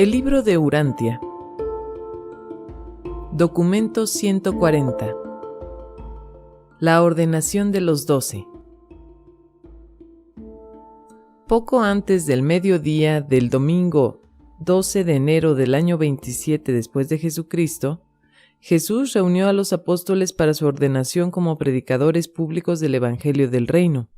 El libro de Urantia. Documento 140. La ordenación de los 12. Poco antes del mediodía del domingo 12 de enero del año 27 después de Jesucristo, Jesús reunió a los apóstoles para su ordenación como predicadores públicos del Evangelio del Reino.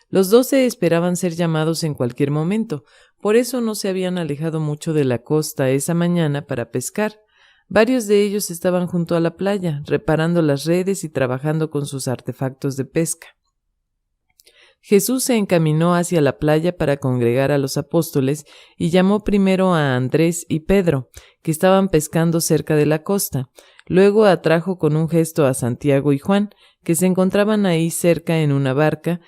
Los 12 esperaban ser llamados en cualquier momento, por eso no se habían alejado mucho de la costa esa mañana para pescar. Varios de ellos estaban junto a la playa, reparando las redes y trabajando con sus artefactos de pesca. Jesús se encaminó hacia la playa para congregar a los apóstoles y llamó primero a Andrés y Pedro, que estaban pescando cerca de la costa. Luego atrajo con un gesto a Santiago y Juan, que se encontraban ahí cerca en una barca,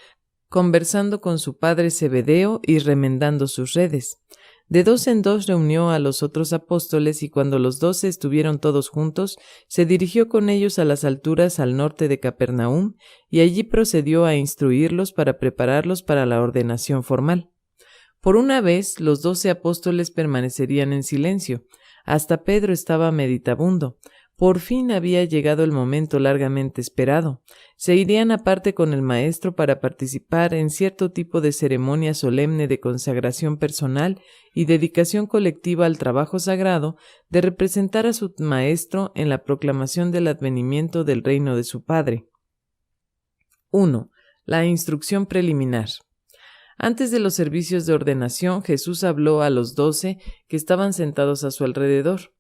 conversando con su padre Zebedeo y remendando sus redes. De dos en dos reunió a los otros apóstoles y cuando los 12 estuvieron todos juntos, se dirigió con ellos a las alturas al norte de Capernaum y allí procedió a instruirlos para prepararlos para la ordenación formal. Por una vez, los 12 apóstoles permanecerían en silencio. Hasta Pedro estaba meditabundo. Por fin había llegado el momento largamente esperado. Se irían aparte con el maestro para participar en cierto tipo de ceremonia solemne de consagración personal y dedicación colectiva al trabajo sagrado de representar a su maestro en la proclamación del advenimiento del reino de su Padre. 1. La instrucción preliminar. Antes de los servicios de ordenación, Jesús habló a los 12 que estaban sentados a su alrededor.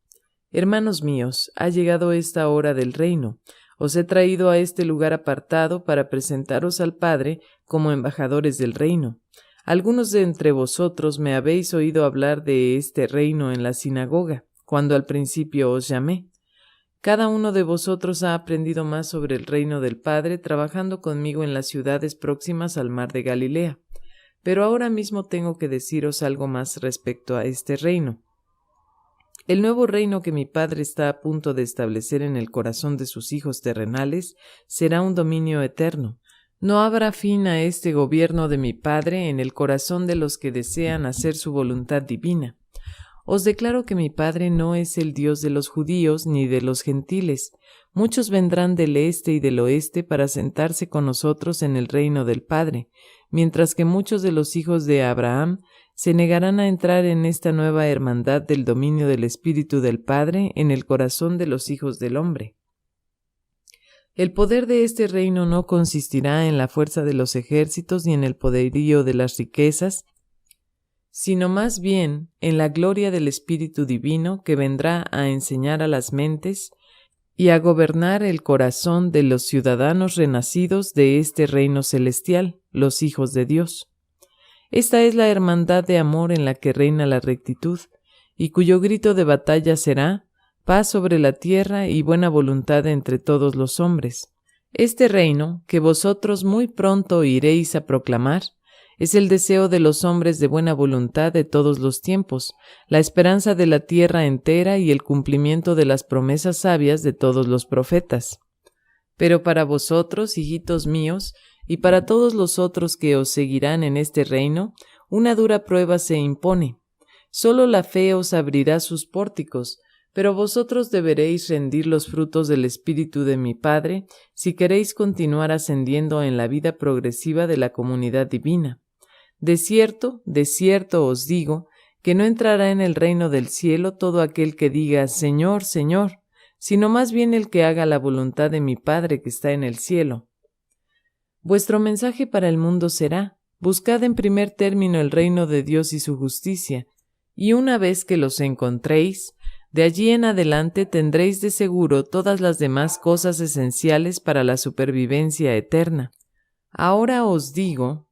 Hermanos míos, ha llegado esta hora del reino. Os he traído a este lugar apartado para presentaros al Padre como embajadores del reino. Algunos de entre vosotros me habéis oído hablar de este reino en la sinagoga, cuando al principio os llamé. Cada uno de vosotros ha aprendido más sobre el reino del Padre trabajando conmigo en las ciudades próximas al mar de Galilea. Pero ahora mismo tengo que deciros algo más respecto a este reino. El nuevo reino que mi Padre está a punto de establecer en el corazón de sus hijos terrenales será un dominio eterno. No habrá fin a este gobierno de mi Padre en el corazón de los que desean hacer su voluntad divina. Os declaro que mi Padre no es el Dios de los judíos ni de los gentiles. Muchos vendrán del este y del oeste para sentarse con nosotros en el reino del Padre, mientras que muchos de los hijos de Abraham se negarán a entrar en esta nueva hermandad del dominio del Espíritu del Padre en el corazón de los hijos del hombre. El poder de este reino no consistirá en la fuerza de los ejércitos ni en el poderío de las riquezas, sino más bien en la gloria del Espíritu Divino que vendrá a enseñar a las mentes y a gobernar el corazón de los ciudadanos renacidos de este reino celestial, los hijos de Dios. Esta es la hermandad de amor en la que reina la rectitud, y cuyo grito de batalla será paz sobre la tierra y buena voluntad entre todos los hombres. Este reino, que vosotros muy pronto iréis a proclamar, es el deseo de los hombres de buena voluntad de todos los tiempos, la esperanza de la tierra entera y el cumplimiento de las promesas sabias de todos los profetas. Pero para vosotros, hijitos míos, y para todos los otros que os seguirán en este reino, una dura prueba se impone. Solo la fe os abrirá sus pórticos, pero vosotros deberéis rendir los frutos del Espíritu de mi Padre si queréis continuar ascendiendo en la vida progresiva de la comunidad divina. De cierto os digo, que no entrará en el reino del cielo todo aquel que diga Señor, Señor, sino más bien el que haga la voluntad de mi Padre que está en el cielo. Vuestro mensaje para el mundo será, buscad en primer término el reino de Dios y su justicia, y una vez que los encontréis, de allí en adelante tendréis de seguro todas las demás cosas esenciales para la supervivencia eterna. Ahora os digo,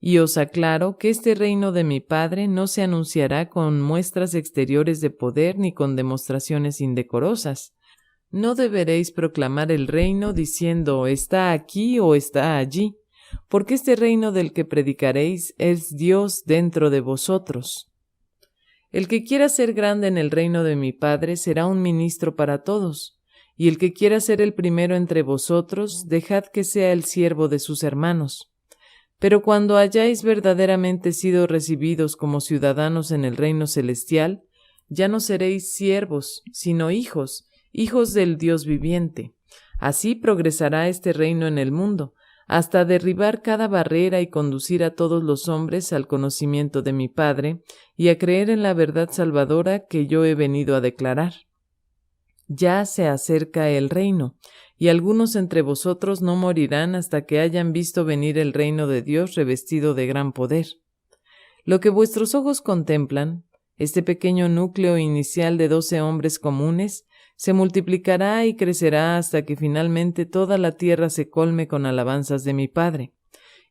y os aclaro que este reino de mi Padre no se anunciará con muestras exteriores de poder ni con demostraciones indecorosas. No deberéis proclamar el reino diciendo está aquí o está allí, porque este reino del que predicaréis es Dios dentro de vosotros. El que quiera ser grande en el reino de mi Padre será un ministro para todos, y el que quiera ser el primero entre vosotros, dejad que sea el siervo de sus hermanos. Pero cuando hayáis verdaderamente sido recibidos como ciudadanos en el reino celestial, ya no seréis siervos, sino hijos, hijos del Dios viviente. Así progresará este reino en el mundo, hasta derribar cada barrera y conducir a todos los hombres al conocimiento de mi Padre y a creer en la verdad salvadora que yo he venido a declarar. Ya se acerca el reino, y algunos entre vosotros no morirán hasta que hayan visto venir el reino de Dios revestido de gran poder. Lo que vuestros ojos contemplan, este pequeño núcleo inicial de 12 hombres comunes, se multiplicará y crecerá hasta que finalmente toda la tierra se colme con alabanzas de mi Padre.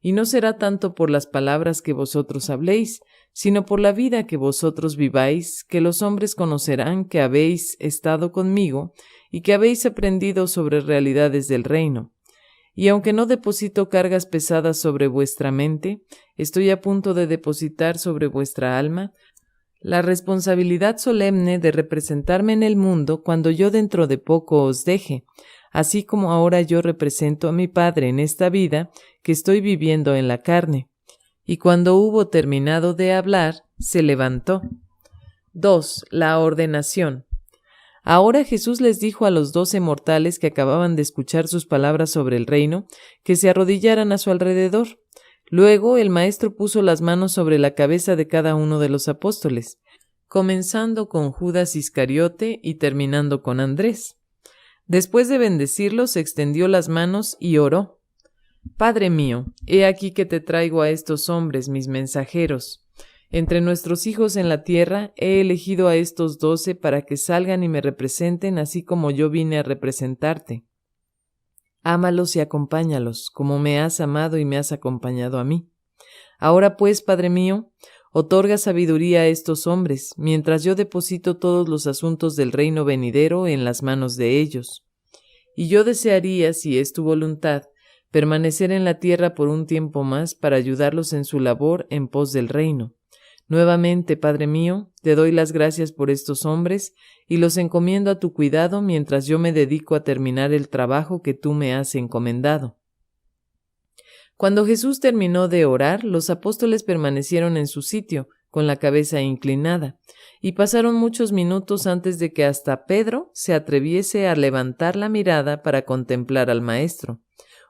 Y no será tanto por las palabras que vosotros habléis, sino por la vida que vosotros viváis, que los hombres conocerán que habéis estado conmigo y que habéis aprendido sobre realidades del reino. Y aunque no deposito cargas pesadas sobre vuestra mente, estoy a punto de depositar sobre vuestra alma la responsabilidad solemne de representarme en el mundo cuando yo dentro de poco os deje, así como ahora yo represento a mi Padre en esta vida que estoy viviendo en la carne. Y cuando hubo terminado de hablar, se levantó. 2. La ordenación. Ahora Jesús les dijo a los 12 mortales que acababan de escuchar sus palabras sobre el reino, que se arrodillaran a su alrededor. Luego el maestro puso las manos sobre la cabeza de cada uno de los apóstoles, comenzando con Judas Iscariote y terminando con Andrés. Después de bendecirlos, extendió las manos y oró. Padre mío, he aquí que te traigo a estos hombres, mis mensajeros. Entre nuestros hijos en la tierra he elegido a estos 12 para que salgan y me representen así como yo vine a representarte. Ámalos y acompáñalos, como me has amado y me has acompañado a mí. Ahora pues, Padre mío, otorga sabiduría a estos hombres, mientras yo deposito todos los asuntos del reino venidero en las manos de ellos. Y yo desearía, si es tu voluntad, permanecer en la tierra por un tiempo más para ayudarlos en su labor en pos del reino. Nuevamente, Padre mío, te doy las gracias por estos hombres y los encomiendo a tu cuidado mientras yo me dedico a terminar el trabajo que tú me has encomendado. Cuando Jesús terminó de orar, los apóstoles permanecieron en su sitio, con la cabeza inclinada, y pasaron muchos minutos antes de que hasta Pedro se atreviese a levantar la mirada para contemplar al Maestro.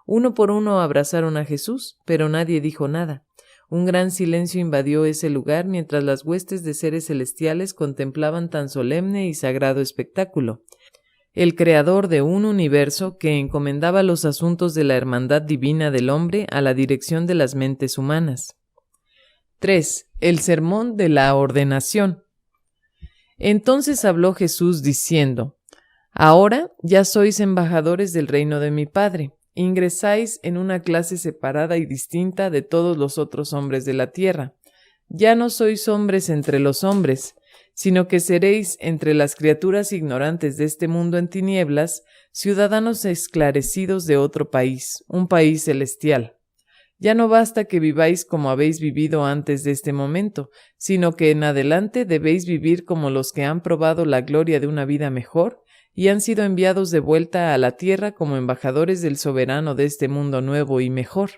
Uno por uno abrazaron a Jesús, pero nadie dijo nada. Un gran silencio invadió ese lugar mientras las huestes de seres celestiales contemplaban tan solemne y sagrado espectáculo. El creador de un universo que encomendaba los asuntos de la hermandad divina del hombre a la dirección de las mentes humanas. 3. El sermón de la ordenación. Entonces habló Jesús diciendo: Ahora ya sois embajadores del reino de mi Padre. Ingresáis en una clase separada y distinta de todos los otros hombres de la tierra. Ya no sois hombres entre los hombres, sino que seréis entre las criaturas ignorantes de este mundo en tinieblas, ciudadanos esclarecidos de otro país, un país celestial. Ya no basta que viváis como habéis vivido antes de este momento, sino que en adelante debéis vivir como los que han probado la gloria de una vida mejor y han sido enviados de vuelta a la tierra como embajadores del soberano de este mundo nuevo y mejor.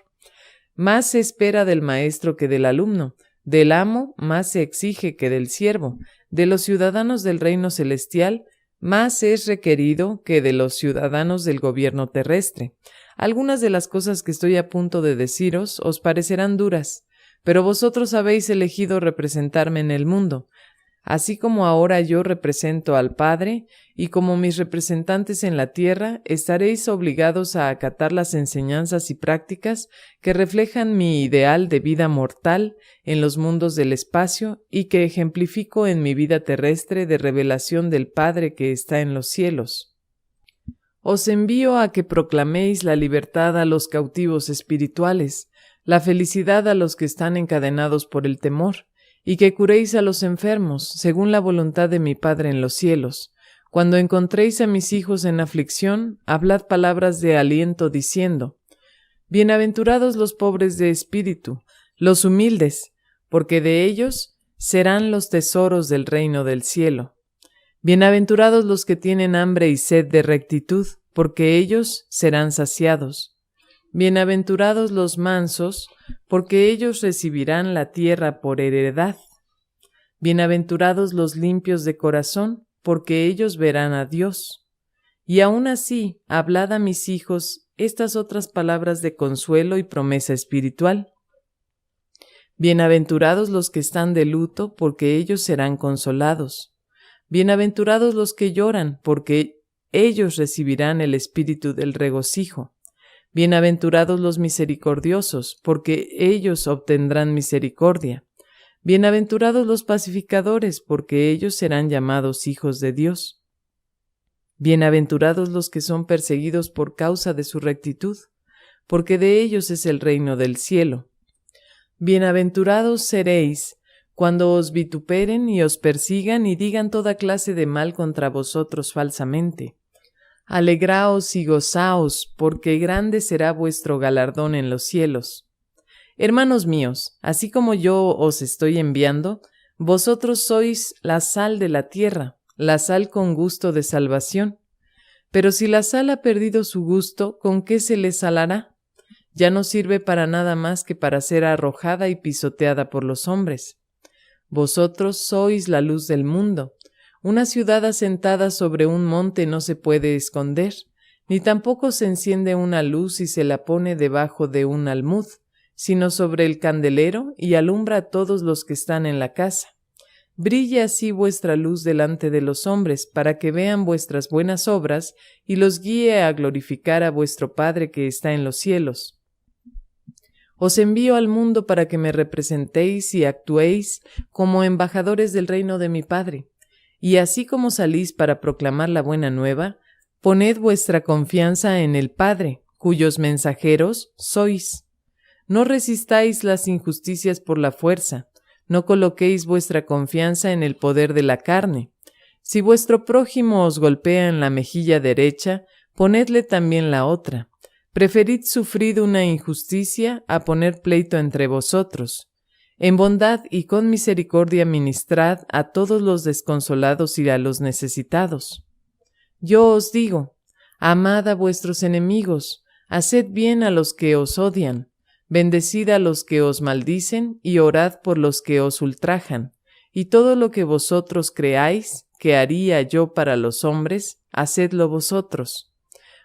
Más se espera del maestro que del alumno, del amo más se exige que del siervo, de los ciudadanos del reino celestial más es requerido que de los ciudadanos del gobierno terrestre. Algunas de las cosas que estoy a punto de deciros os parecerán duras, pero vosotros habéis elegido representarme en el mundo, así como ahora yo represento al Padre, y como mis representantes en la tierra, estaréis obligados a acatar las enseñanzas y prácticas que reflejan mi ideal de vida mortal en los mundos del espacio y que ejemplifico en mi vida terrestre de revelación del Padre que está en los cielos. Os envío a que proclaméis la libertad a los cautivos espirituales, la felicidad a los que están encadenados por el temor, y que curéis a los enfermos, según la voluntad de mi Padre en los cielos. Cuando encontréis a mis hijos en aflicción, hablad palabras de aliento diciendo: Bienaventurados los pobres de espíritu, los humildes, porque de ellos serán los tesoros del reino del cielo. Bienaventurados los que tienen hambre y sed de rectitud, porque ellos serán saciados. Bienaventurados los mansos, porque ellos recibirán la tierra por heredad. Bienaventurados los limpios de corazón, porque ellos verán a Dios. Y aún así, hablad a mis hijos estas otras palabras de consuelo y promesa espiritual. Bienaventurados los que están de luto, porque ellos serán consolados. Bienaventurados los que lloran, porque ellos recibirán el espíritu del regocijo. Bienaventurados los misericordiosos, porque ellos obtendrán misericordia. Bienaventurados los pacificadores, porque ellos serán llamados hijos de Dios. Bienaventurados los que son perseguidos por causa de su rectitud, porque de ellos es el reino del cielo. Bienaventurados seréis cuando os vituperen y os persigan y digan toda clase de mal contra vosotros falsamente. Alegraos y gozaos, porque grande será vuestro galardón en los cielos. Hermanos míos, así como yo os estoy enviando, vosotros sois la sal de la tierra, la sal con gusto de salvación. Pero si la sal ha perdido su gusto, ¿con qué se le salará? Ya no sirve para nada más que para ser arrojada y pisoteada por los hombres. Vosotros sois la luz del mundo. Una ciudad asentada sobre un monte no se puede esconder, ni tampoco se enciende una luz y se la pone debajo de un almud, sino sobre el candelero y alumbra a todos los que están en la casa. Brille así vuestra luz delante de los hombres, para que vean vuestras buenas obras y los guíe a glorificar a vuestro Padre que está en los cielos. Os envío al mundo para que me representéis y actuéis como embajadores del reino de mi Padre. Y así como salís para proclamar la buena nueva, poned vuestra confianza en el Padre, cuyos mensajeros sois. No resistáis las injusticias por la fuerza, no coloquéis vuestra confianza en el poder de la carne. Si vuestro prójimo os golpea en la mejilla derecha, ponedle también la otra. Preferid sufrir una injusticia a poner pleito entre vosotros. En bondad y con misericordia ministrad a todos los desconsolados y a los necesitados. Yo os digo, amad a vuestros enemigos, haced bien a los que os odian, bendecid a los que os maldicen y orad por los que os ultrajan. Y todo lo que vosotros creáis que haría yo para los hombres, hacedlo vosotros.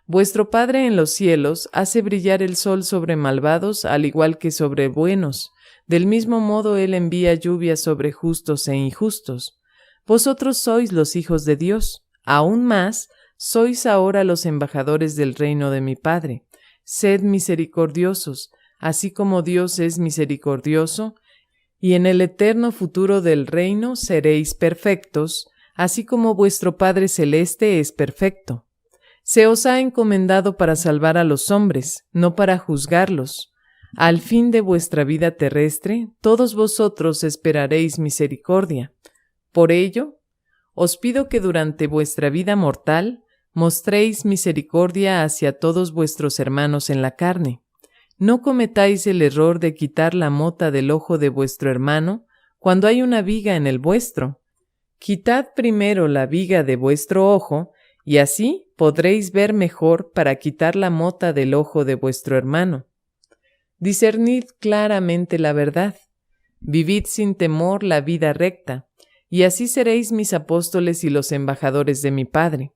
Vuestro Padre en los cielos hace brillar el sol sobre malvados al igual que sobre buenos. Del mismo modo Él envía lluvia sobre justos e injustos. Vosotros sois los hijos de Dios. Aún más, sois ahora los embajadores del reino de mi Padre. Sed misericordiosos, así como Dios es misericordioso, y en el eterno futuro del reino seréis perfectos, así como vuestro Padre Celeste es perfecto. Se os ha encomendado para salvar a los hombres, no para juzgarlos. Al fin de vuestra vida terrestre, todos vosotros esperaréis misericordia. Por ello, os pido que durante vuestra vida mortal mostréis misericordia hacia todos vuestros hermanos en la carne. No cometáis el error de quitar la mota del ojo de vuestro hermano cuando hay una viga en el vuestro. Quitad primero la viga de vuestro ojo, y así podréis ver mejor para quitar la mota del ojo de vuestro hermano. Discernid claramente la verdad. Vivid sin temor la vida recta, y así seréis mis apóstoles y los embajadores de mi Padre.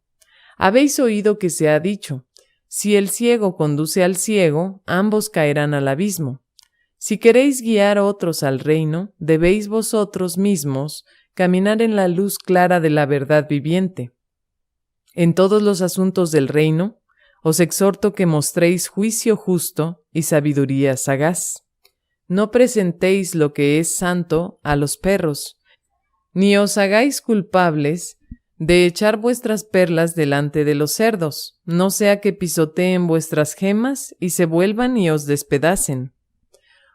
Habéis oído que se ha dicho, si el ciego conduce al ciego, ambos caerán al abismo. Si queréis guiar a otros al reino, debéis vosotros mismos caminar en la luz clara de la verdad viviente. En todos los asuntos del reino, os exhorto que mostréis juicio justo y sabiduría sagaz. No presentéis lo que es santo a los perros, ni os hagáis culpables de echar vuestras perlas delante de los cerdos, no sea que pisoteen vuestras gemas y se vuelvan y os despedacen.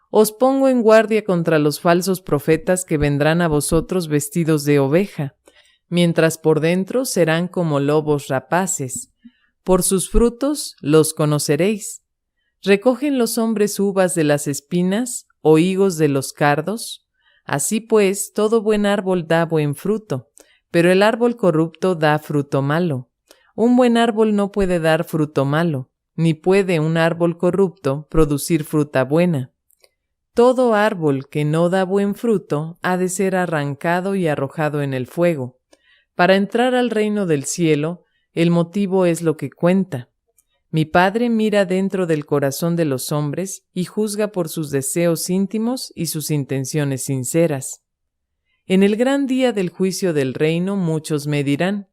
Os pongo en guardia contra los falsos profetas que vendrán a vosotros vestidos de oveja, mientras por dentro serán como lobos rapaces. Por sus frutos los conoceréis. ¿Recogen los hombres uvas de las espinas o higos de los cardos? Así pues, todo buen árbol da buen fruto, pero el árbol corrupto da fruto malo. Un buen árbol no puede dar fruto malo, ni puede un árbol corrupto producir fruta buena. Todo árbol que no da buen fruto ha de ser arrancado y arrojado en el fuego. Para entrar al reino del cielo, el motivo es lo que cuenta. Mi Padre mira dentro del corazón de los hombres y juzga por sus deseos íntimos y sus intenciones sinceras. En el gran día del juicio del reino muchos me dirán: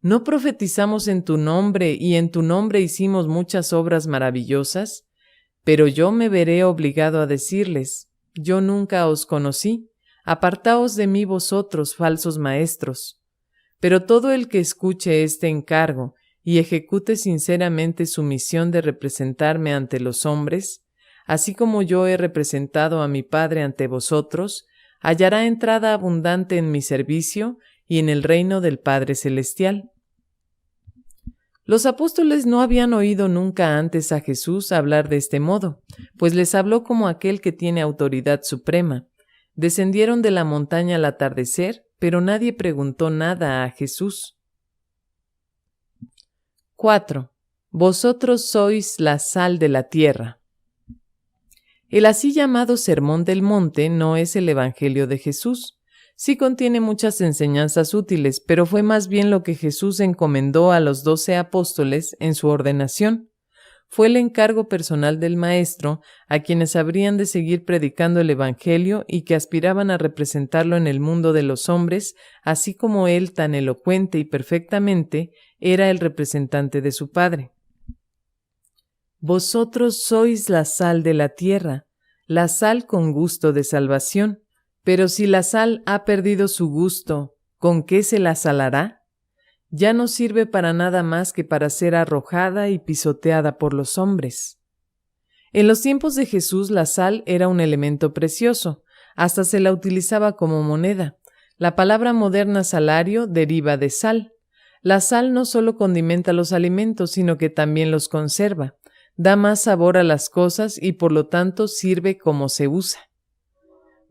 ¿no profetizamos en tu nombre y en tu nombre hicimos muchas obras maravillosas? Pero yo me veré obligado a decirles: yo nunca os conocí, apartaos de mí vosotros, falsos maestros. Pero todo el que escuche este encargo y ejecute sinceramente su misión de representarme ante los hombres, así como yo he representado a mi Padre ante vosotros, hallará entrada abundante en mi servicio y en el reino del Padre Celestial. Los apóstoles no habían oído nunca antes a Jesús hablar de este modo, pues les habló como aquel que tiene autoridad suprema. Descendieron de la montaña al atardecer, pero nadie preguntó nada a Jesús. 4. Vosotros sois la sal de la tierra. El así llamado Sermón del Monte no es el Evangelio de Jesús. Sí contiene muchas enseñanzas útiles, pero fue más bien lo que Jesús encomendó a los 12 apóstoles en su ordenación. Fue el encargo personal del Maestro, a quienes habrían de seguir predicando el Evangelio y que aspiraban a representarlo en el mundo de los hombres, así como él tan elocuente y perfectamente era el representante de su Padre. Vosotros sois la sal de la tierra, la sal con gusto de salvación. Pero si la sal ha perdido su gusto, ¿con qué se la salará? Ya no sirve para nada más que para ser arrojada y pisoteada por los hombres. En los tiempos de Jesús la sal era un elemento precioso, hasta se la utilizaba como moneda. La palabra moderna salario deriva de sal. La sal no solo condimenta los alimentos, sino que también los conserva, da más sabor a las cosas y por lo tanto sirve como se usa.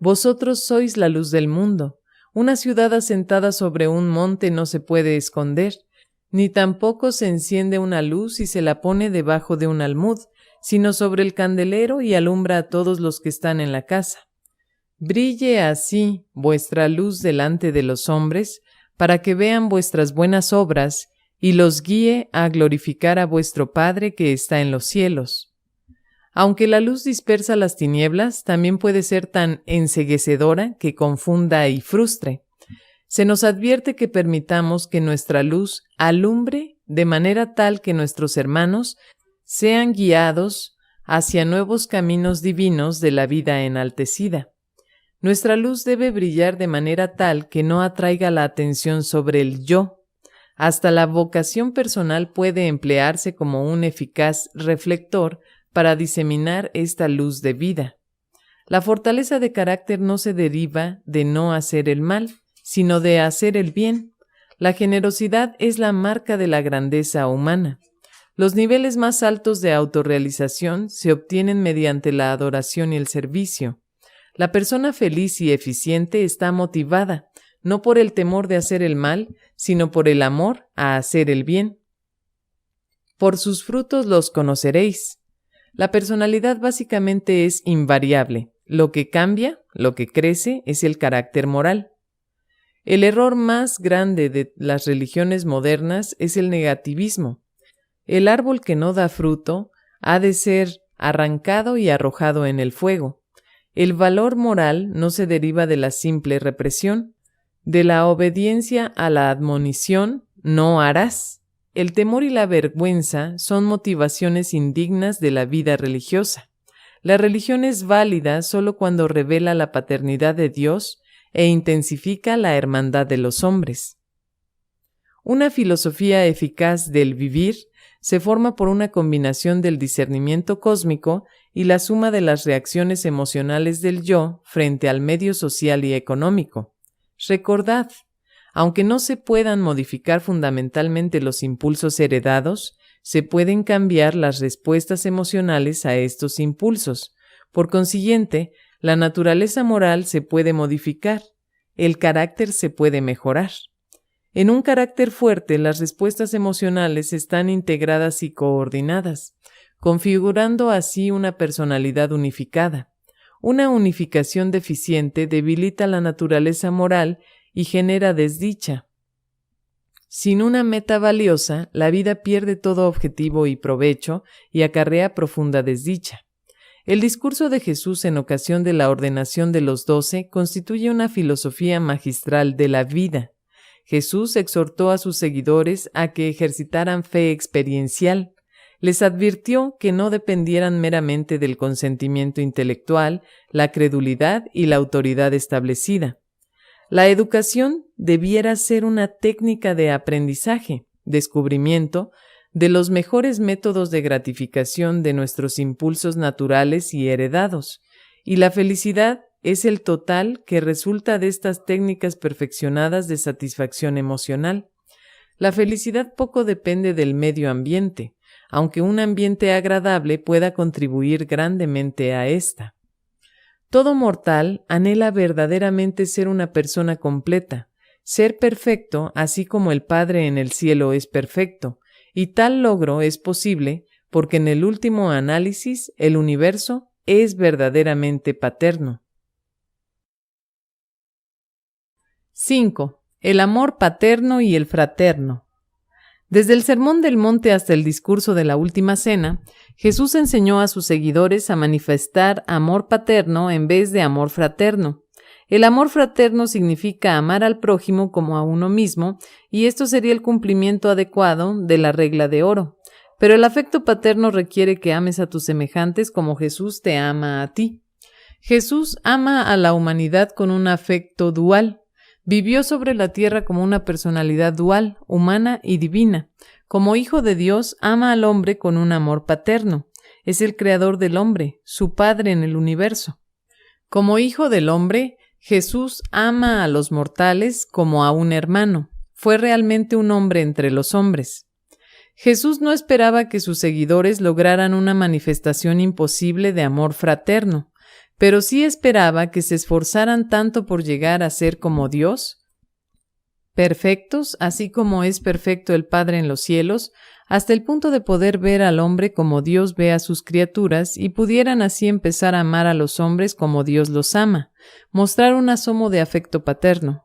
Vosotros sois la luz del mundo. Una ciudad asentada sobre un monte no se puede esconder, ni tampoco se enciende una luz y se la pone debajo de un almud, sino sobre el candelero y alumbra a todos los que están en la casa. Brille así vuestra luz delante de los hombres, para que vean vuestras buenas obras y los guíe a glorificar a vuestro Padre que está en los cielos. Aunque la luz dispersa las tinieblas, también puede ser tan enceguecedora que confunda y frustre. Se nos advierte que permitamos que nuestra luz alumbre de manera tal que nuestros hermanos sean guiados hacia nuevos caminos divinos de la vida enaltecida. Nuestra luz debe brillar de manera tal que no atraiga la atención sobre el yo. Hasta la vocación personal puede emplearse como un eficaz reflector para diseminar esta luz de vida. La fortaleza de carácter no se deriva de no hacer el mal, sino de hacer el bien. La generosidad es la marca de la grandeza humana. Los niveles más altos de autorrealización se obtienen mediante la adoración y el servicio. La persona feliz y eficiente está motivada, no por el temor de hacer el mal, sino por el amor a hacer el bien. Por sus frutos los conoceréis. La personalidad básicamente es invariable. Lo que cambia, lo que crece, es el carácter moral. El error más grande de las religiones modernas es el negativismo. El árbol que no da fruto ha de ser arrancado y arrojado en el fuego. El valor moral no se deriva de la simple represión, de la obediencia a la admonición, no harás. El temor y la vergüenza son motivaciones indignas de la vida religiosa. La religión es válida solo cuando revela la paternidad de Dios e intensifica la hermandad de los hombres. Una filosofía eficaz del vivir se forma por una combinación del discernimiento cósmico y la suma de las reacciones emocionales del yo frente al medio social y económico. Recordad, aunque no se puedan modificar fundamentalmente los impulsos heredados, se pueden cambiar las respuestas emocionales a estos impulsos. Por consiguiente, la naturaleza moral se puede modificar, el carácter se puede mejorar. En un carácter fuerte, las respuestas emocionales están integradas y coordinadas, configurando así una personalidad unificada. Una unificación deficiente debilita la naturaleza moral y genera desdicha. Sin una meta valiosa, la vida pierde todo objetivo y provecho y acarrea profunda desdicha. El discurso de Jesús en ocasión de la ordenación de los 12 constituye una filosofía magistral de la vida. Jesús exhortó a sus seguidores a que ejercitaran fe experiencial. Les advirtió que no dependieran meramente del consentimiento intelectual, la credulidad y la autoridad establecida. La educación debiera ser una técnica de aprendizaje, descubrimiento, de los mejores métodos de gratificación de nuestros impulsos naturales y heredados, y la felicidad es el total que resulta de estas técnicas perfeccionadas de satisfacción emocional. La felicidad poco depende del medio ambiente, aunque un ambiente agradable pueda contribuir grandemente a esta. Todo mortal anhela verdaderamente ser una persona completa, ser perfecto así como el Padre en el cielo es perfecto, y tal logro es posible porque en el último análisis el universo es verdaderamente paterno. 5. El amor paterno y el fraterno. Desde el Sermón del Monte hasta el discurso de la Última Cena, Jesús enseñó a sus seguidores a manifestar amor paterno en vez de amor fraterno. El amor fraterno significa amar al prójimo como a uno mismo, y esto sería el cumplimiento adecuado de la regla de oro. Pero el afecto paterno requiere que ames a tus semejantes como Jesús te ama a ti. Jesús ama a la humanidad con un afecto dual. Vivió sobre la tierra como una personalidad dual, humana y divina. Como hijo de Dios, ama al hombre con un amor paterno. Es el creador del hombre, su padre en el universo. Como hijo del hombre, Jesús ama a los mortales como a un hermano. Fue realmente un hombre entre los hombres. Jesús no esperaba que sus seguidores lograran una manifestación imposible de amor fraterno, pero sí esperaba que se esforzaran tanto por llegar a ser como Dios, perfectos, así como es perfecto el Padre en los cielos, hasta el punto de poder ver al hombre como Dios ve a sus criaturas y pudieran así empezar a amar a los hombres como Dios los ama, mostrar un asomo de afecto paterno.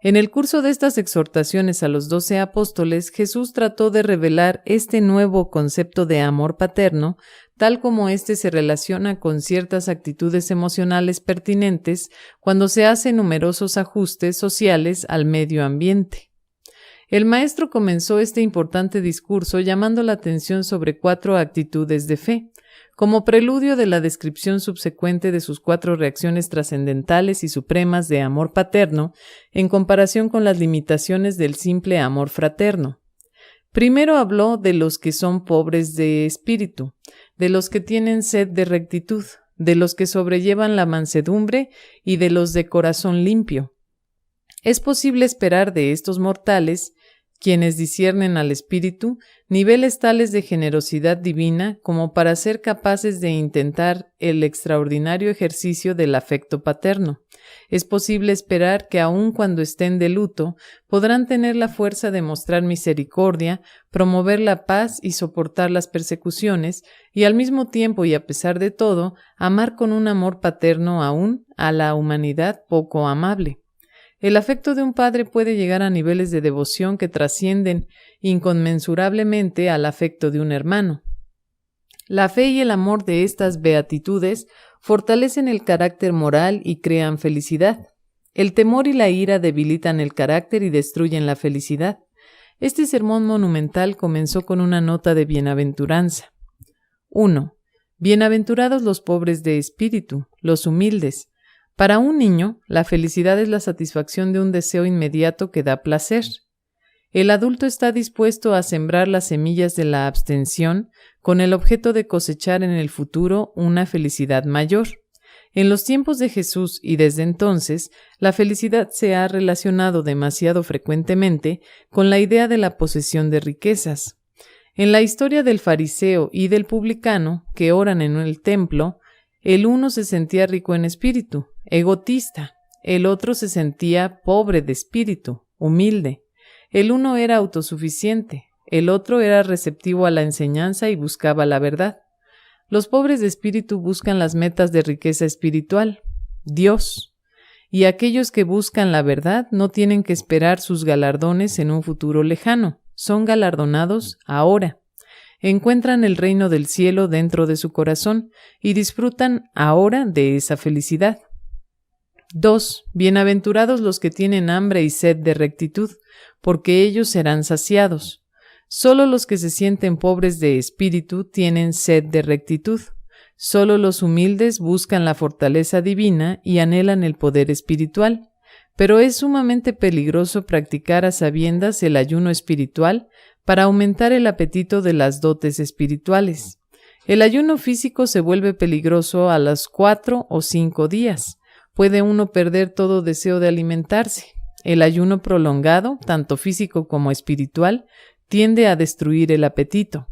En el curso de estas exhortaciones a los 12 apóstoles, Jesús trató de revelar este nuevo concepto de amor paterno, tal como éste se relaciona con ciertas actitudes emocionales pertinentes cuando se hacen numerosos ajustes sociales al medio ambiente. El maestro comenzó este importante discurso llamando la atención sobre 4 actitudes de fe, como preludio de la descripción subsecuente de sus 4 reacciones trascendentales y supremas de amor paterno en comparación con las limitaciones del simple amor fraterno. Primero habló de los que son pobres de espíritu, de los que tienen sed de rectitud, de los que sobrellevan la mansedumbre y de los de corazón limpio. Es posible esperar de estos mortales, quienes disciernen al espíritu, niveles tales de generosidad divina como para ser capaces de intentar el extraordinario ejercicio del afecto paterno. Es posible esperar que aun cuando estén de luto, podrán tener la fuerza de mostrar misericordia, promover la paz y soportar las persecuciones, y al mismo tiempo y a pesar de todo, amar con un amor paterno aún a la humanidad poco amable. El afecto de un padre puede llegar a niveles de devoción que trascienden inconmensurablemente al afecto de un hermano. La fe y el amor de estas beatitudes fortalecen el carácter moral y crean felicidad. El temor y la ira debilitan el carácter y destruyen la felicidad. Este sermón monumental comenzó con una nota de bienaventuranza. 1. Bienaventurados los pobres de espíritu, los humildes. Para un niño, la felicidad es la satisfacción de un deseo inmediato que da placer. El adulto está dispuesto a sembrar las semillas de la abstención con el objeto de cosechar en el futuro una felicidad mayor. En los tiempos de Jesús y desde entonces, la felicidad se ha relacionado demasiado frecuentemente con la idea de la posesión de riquezas. En la historia del fariseo y del publicano, que oran en el templo, el uno se sentía rico en espíritu, egotista, el otro se sentía pobre de espíritu, humilde. El uno era autosuficiente, el otro era receptivo a la enseñanza y buscaba la verdad. Los pobres de espíritu buscan las metas de riqueza espiritual, Dios, y aquellos que buscan la verdad no tienen que esperar sus galardones en un futuro lejano, son galardonados ahora. Encuentran el reino del cielo dentro de su corazón y disfrutan ahora de esa felicidad. 2. Bienaventurados los que tienen hambre y sed de rectitud, porque ellos serán saciados. Solo los que se sienten pobres de espíritu tienen sed de rectitud. Solo los humildes buscan la fortaleza divina y anhelan el poder espiritual. Pero es sumamente peligroso practicar a sabiendas el ayuno espiritual para aumentar el apetito de las dotes espirituales. El ayuno físico se vuelve peligroso a los 4 o 5 días. Puede uno perder todo deseo de alimentarse. El ayuno prolongado, tanto físico como espiritual, tiende a destruir el apetito.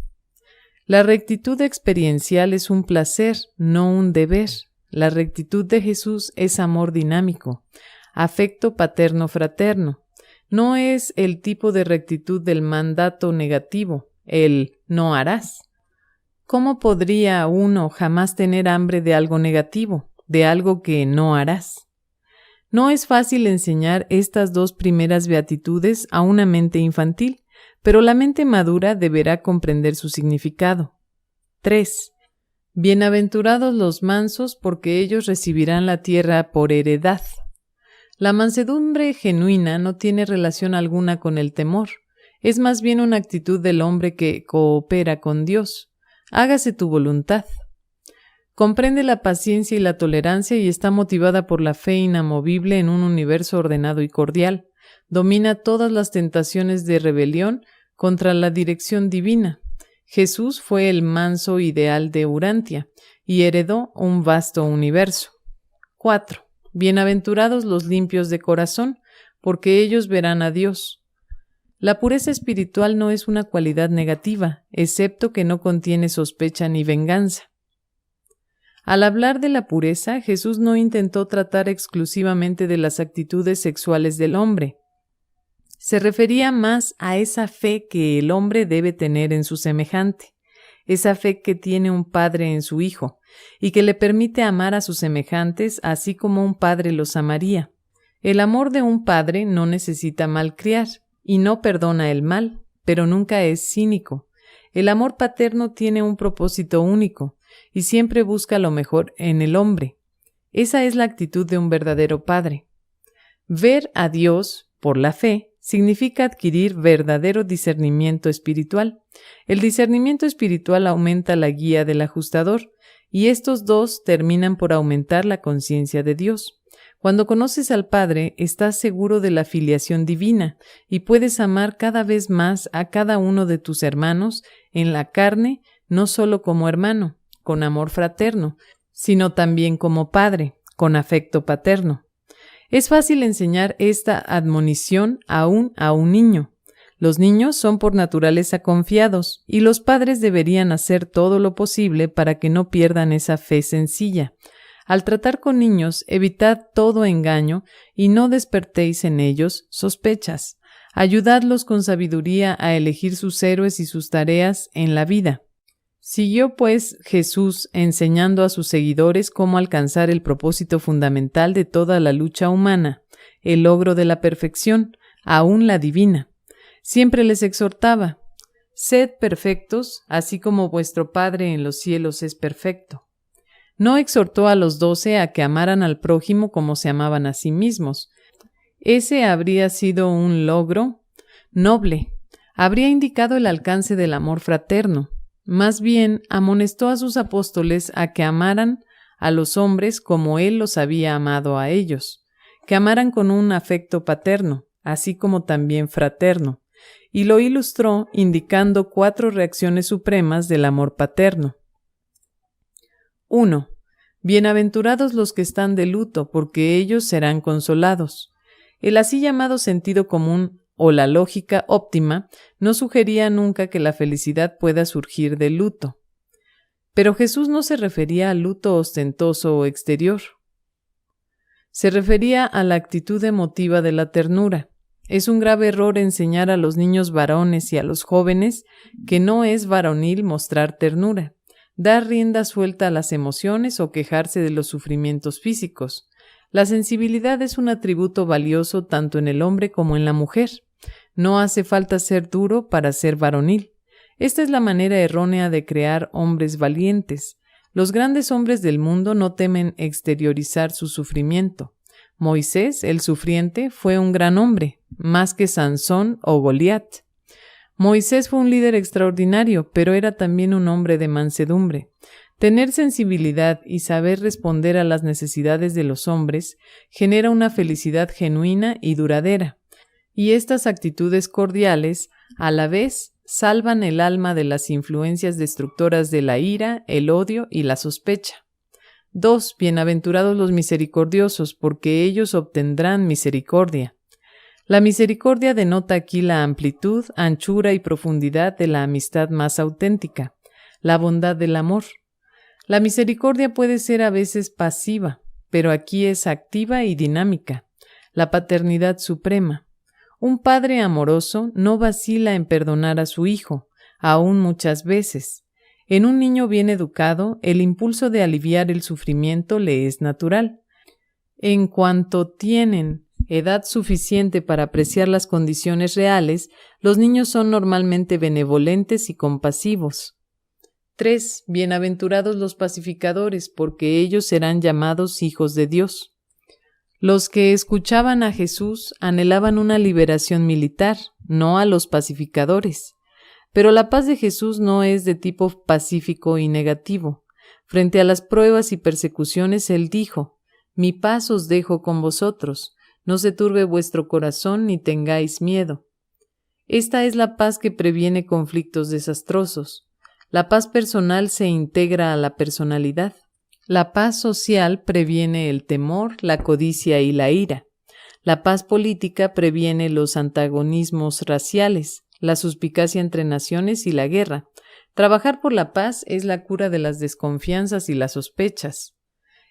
La rectitud experiencial es un placer, no un deber. La rectitud de Jesús es amor dinámico, afecto paterno-fraterno. No es el tipo de rectitud del mandato negativo, el no harás. ¿Cómo podría uno jamás tener hambre de algo negativo, de algo que no harás? No es fácil enseñar estas dos primeras beatitudes a una mente infantil, pero la mente madura deberá comprender su significado. 3. Bienaventurados los mansos, porque ellos recibirán la tierra por heredad. La mansedumbre genuina no tiene relación alguna con el temor. Es más bien una actitud del hombre que coopera con Dios. Hágase tu voluntad. Comprende la paciencia y la tolerancia y está motivada por la fe inamovible en un universo ordenado y cordial. Domina todas las tentaciones de rebelión contra la dirección divina. Jesús fue el manso ideal de Urantia y heredó un vasto universo. 4. Bienaventurados los limpios de corazón, porque ellos verán a Dios. La pureza espiritual no es una cualidad negativa, excepto que no contiene sospecha ni venganza. Al hablar de la pureza, Jesús no intentó tratar exclusivamente de las actitudes sexuales del hombre. Se refería más a esa fe que el hombre debe tener en su semejante, esa fe que tiene un padre en su hijo, y que le permite amar a sus semejantes así como un padre los amaría. El amor de un padre no necesita malcriar, y no perdona el mal, pero nunca es cínico. El amor paterno tiene un propósito único, y siempre busca lo mejor en el hombre. Esa es la actitud de un verdadero padre. Ver a Dios, por la fe, significa adquirir verdadero discernimiento espiritual. El discernimiento espiritual aumenta la guía del ajustador, y estos dos terminan por aumentar la conciencia de Dios. Cuando conoces al Padre, estás seguro de la filiación divina y puedes amar cada vez más a cada uno de tus hermanos en la carne, no solo como hermano, con amor fraterno, sino también como padre, con afecto paterno. Es fácil enseñar esta admonición aún a un niño. Los niños son por naturaleza confiados y los padres deberían hacer todo lo posible para que no pierdan esa fe sencilla. Al tratar con niños, evitad todo engaño y no despertéis en ellos sospechas. Ayudadlos con sabiduría a elegir sus héroes y sus tareas en la vida. Siguió, pues, Jesús enseñando a sus seguidores cómo alcanzar el propósito fundamental de toda la lucha humana, el logro de la perfección, aún la divina. Siempre les exhortaba: sed perfectos, así como vuestro Padre en los cielos es perfecto. No exhortó a los 12 a que amaran al prójimo como se amaban a sí mismos. Ese habría sido un logro noble. Habría indicado el alcance del amor fraterno. Más bien, amonestó a sus apóstoles a que amaran a los hombres como Él los había amado a ellos, que amaran con un afecto paterno, así como también fraterno, y lo ilustró indicando 4 reacciones supremas del amor paterno. 1. Bienaventurados los que están de luto, porque ellos serán consolados. El así llamado sentido común o la lógica óptima no sugería nunca que la felicidad pueda surgir del luto. Pero Jesús no se refería al luto ostentoso o exterior. Se refería a la actitud emotiva de la ternura. Es un grave error enseñar a los niños varones y a los jóvenes que no es varonil mostrar ternura. dar rienda suelta a las emociones o quejarse de los sufrimientos físicos. La sensibilidad es un atributo valioso tanto en el hombre como en la mujer. No hace falta ser duro para ser varonil. Esta es la manera errónea de crear hombres valientes. Los grandes hombres del mundo no temen exteriorizar su sufrimiento. Moisés, el sufriente, fue un gran hombre, más que Sansón o Goliat. Moisés fue un líder extraordinario, pero era también un hombre de mansedumbre. Tener sensibilidad y saber responder a las necesidades de los hombres genera una felicidad genuina y duradera. Y estas actitudes cordiales, a la vez, salvan el alma de las influencias destructoras de la ira, el odio y la sospecha. 2. Bienaventurados los misericordiosos, porque ellos obtendrán misericordia. La misericordia denota aquí la amplitud, anchura y profundidad de la amistad más auténtica, la bondad del amor. La misericordia puede ser a veces pasiva, pero aquí es activa y dinámica, la paternidad suprema. Un padre amoroso no vacila en perdonar a su hijo, aún muchas veces. En un niño bien educado, el impulso de aliviar el sufrimiento le es natural. En cuanto tienen edad suficiente para apreciar las condiciones reales, los niños son normalmente benevolentes y compasivos. 3. Bienaventurados los pacificadores, porque ellos serán llamados hijos de Dios. Los que escuchaban a Jesús anhelaban una liberación militar, no a los pacificadores. Pero la paz de Jesús no es de tipo pacífico y negativo. Frente a las pruebas y persecuciones, Él dijo: «Mi paz os dejo con vosotros, no se turbe vuestro corazón ni tengáis miedo». Esta es la paz que previene conflictos desastrosos. La paz personal se integra a la personalidad. La paz social previene el temor, la codicia y la ira. La paz política previene los antagonismos raciales, la suspicacia entre naciones y la guerra. Trabajar por la paz es la cura de las desconfianzas y las sospechas.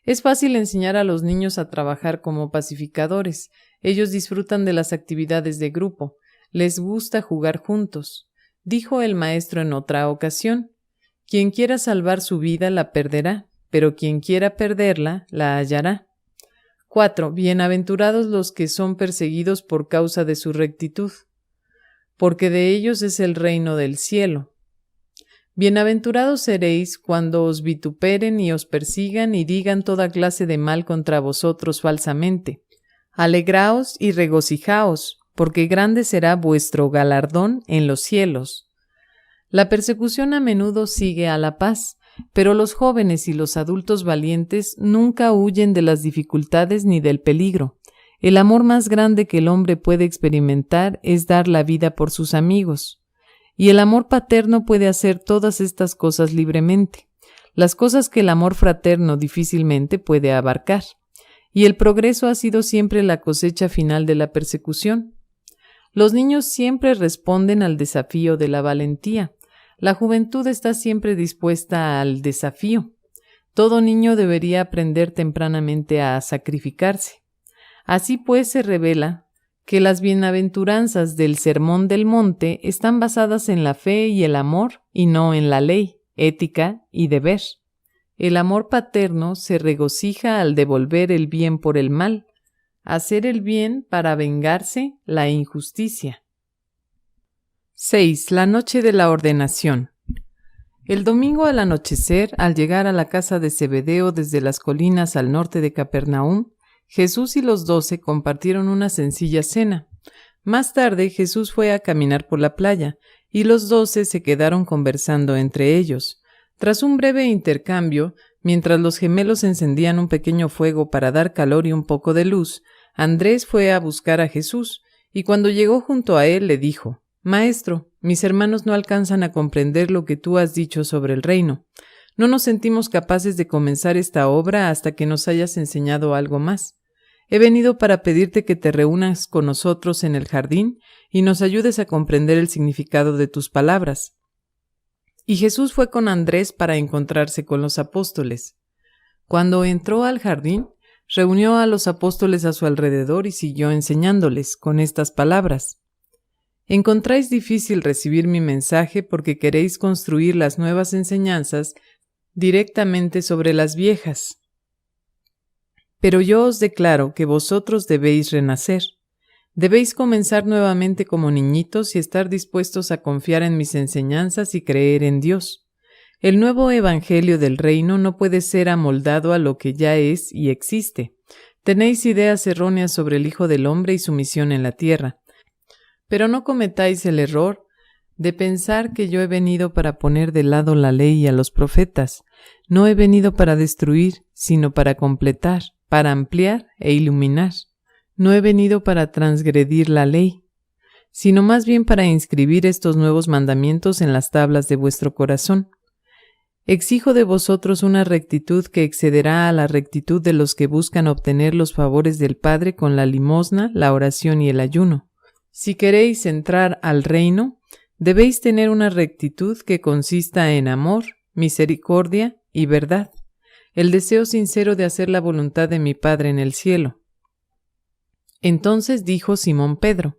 Es fácil enseñar a los niños a trabajar como pacificadores. Ellos disfrutan de las actividades de grupo. Les gusta jugar juntos. Dijo el maestro en otra ocasión: «Quien quiera salvar su vida la perderá, pero quien quiera perderla la hallará». 4. Bienaventurados los que son perseguidos por causa de su rectitud, porque de ellos es el reino del cielo. Bienaventurados seréis cuando os vituperen y os persigan y digan toda clase de mal contra vosotros falsamente. Alegraos y regocijaos, porque grande será vuestro galardón en los cielos. La persecución a menudo sigue a la paz, pero los jóvenes y los adultos valientes nunca huyen de las dificultades ni del peligro. El amor más grande que el hombre puede experimentar es dar la vida por sus amigos. Y el amor paterno puede hacer todas estas cosas libremente, las cosas que el amor fraterno difícilmente puede abarcar. Y el progreso ha sido siempre la cosecha final de la persecución. Los niños siempre responden al desafío de la valentía. La juventud está siempre dispuesta al desafío. Todo niño debería aprender tempranamente a sacrificarse. Así pues se revela que las bienaventuranzas del Sermón del Monte están basadas en la fe y el amor y no en la ley, ética y deber. El amor paterno se regocija al devolver el bien por el mal, hacer el bien para vengarse la injusticia. 6. La noche de la ordenación. El domingo al anochecer, al llegar a la casa de Zebedeo desde las colinas al norte de Capernaum, Jesús y los 12 compartieron una sencilla cena. Más tarde, Jesús fue a caminar por la playa, y los 12 se quedaron conversando entre ellos. Tras un breve intercambio, mientras los gemelos encendían un pequeño fuego para dar calor y un poco de luz, Andrés fue a buscar a Jesús, y cuando llegó junto a él le dijo: «Maestro, mis hermanos no alcanzan a comprender lo que tú has dicho sobre el reino. No nos sentimos capaces de comenzar esta obra hasta que nos hayas enseñado algo más. He venido para pedirte que te reúnas con nosotros en el jardín y nos ayudes a comprender el significado de tus palabras». Y Jesús fue con Andrés para encontrarse con los apóstoles. Cuando entró al jardín, reunió a los apóstoles a su alrededor y siguió enseñándoles con estas palabras: «Encontráis difícil recibir mi mensaje porque queréis construir las nuevas enseñanzas directamente sobre las viejas. Pero yo os declaro que vosotros debéis renacer. Debéis comenzar nuevamente como niñitos y estar dispuestos a confiar en mis enseñanzas y creer en Dios. El nuevo evangelio del reino no puede ser amoldado a lo que ya es y existe. Tenéis ideas erróneas sobre el Hijo del Hombre y su misión en la tierra. Pero no cometáis el error de pensar que yo he venido para poner de lado la ley y a los profetas. No he venido para destruir, sino para completar, para ampliar e iluminar. No he venido para transgredir la ley, sino más bien para inscribir estos nuevos mandamientos en las tablas de vuestro corazón. Exijo de vosotros una rectitud que excederá a la rectitud de los que buscan obtener los favores del Padre con la limosna, la oración y el ayuno. Si queréis entrar al reino, debéis tener una rectitud que consista en amor, misericordia y verdad, el deseo sincero de hacer la voluntad de mi Padre en el cielo. Entonces dijo Simón Pedro: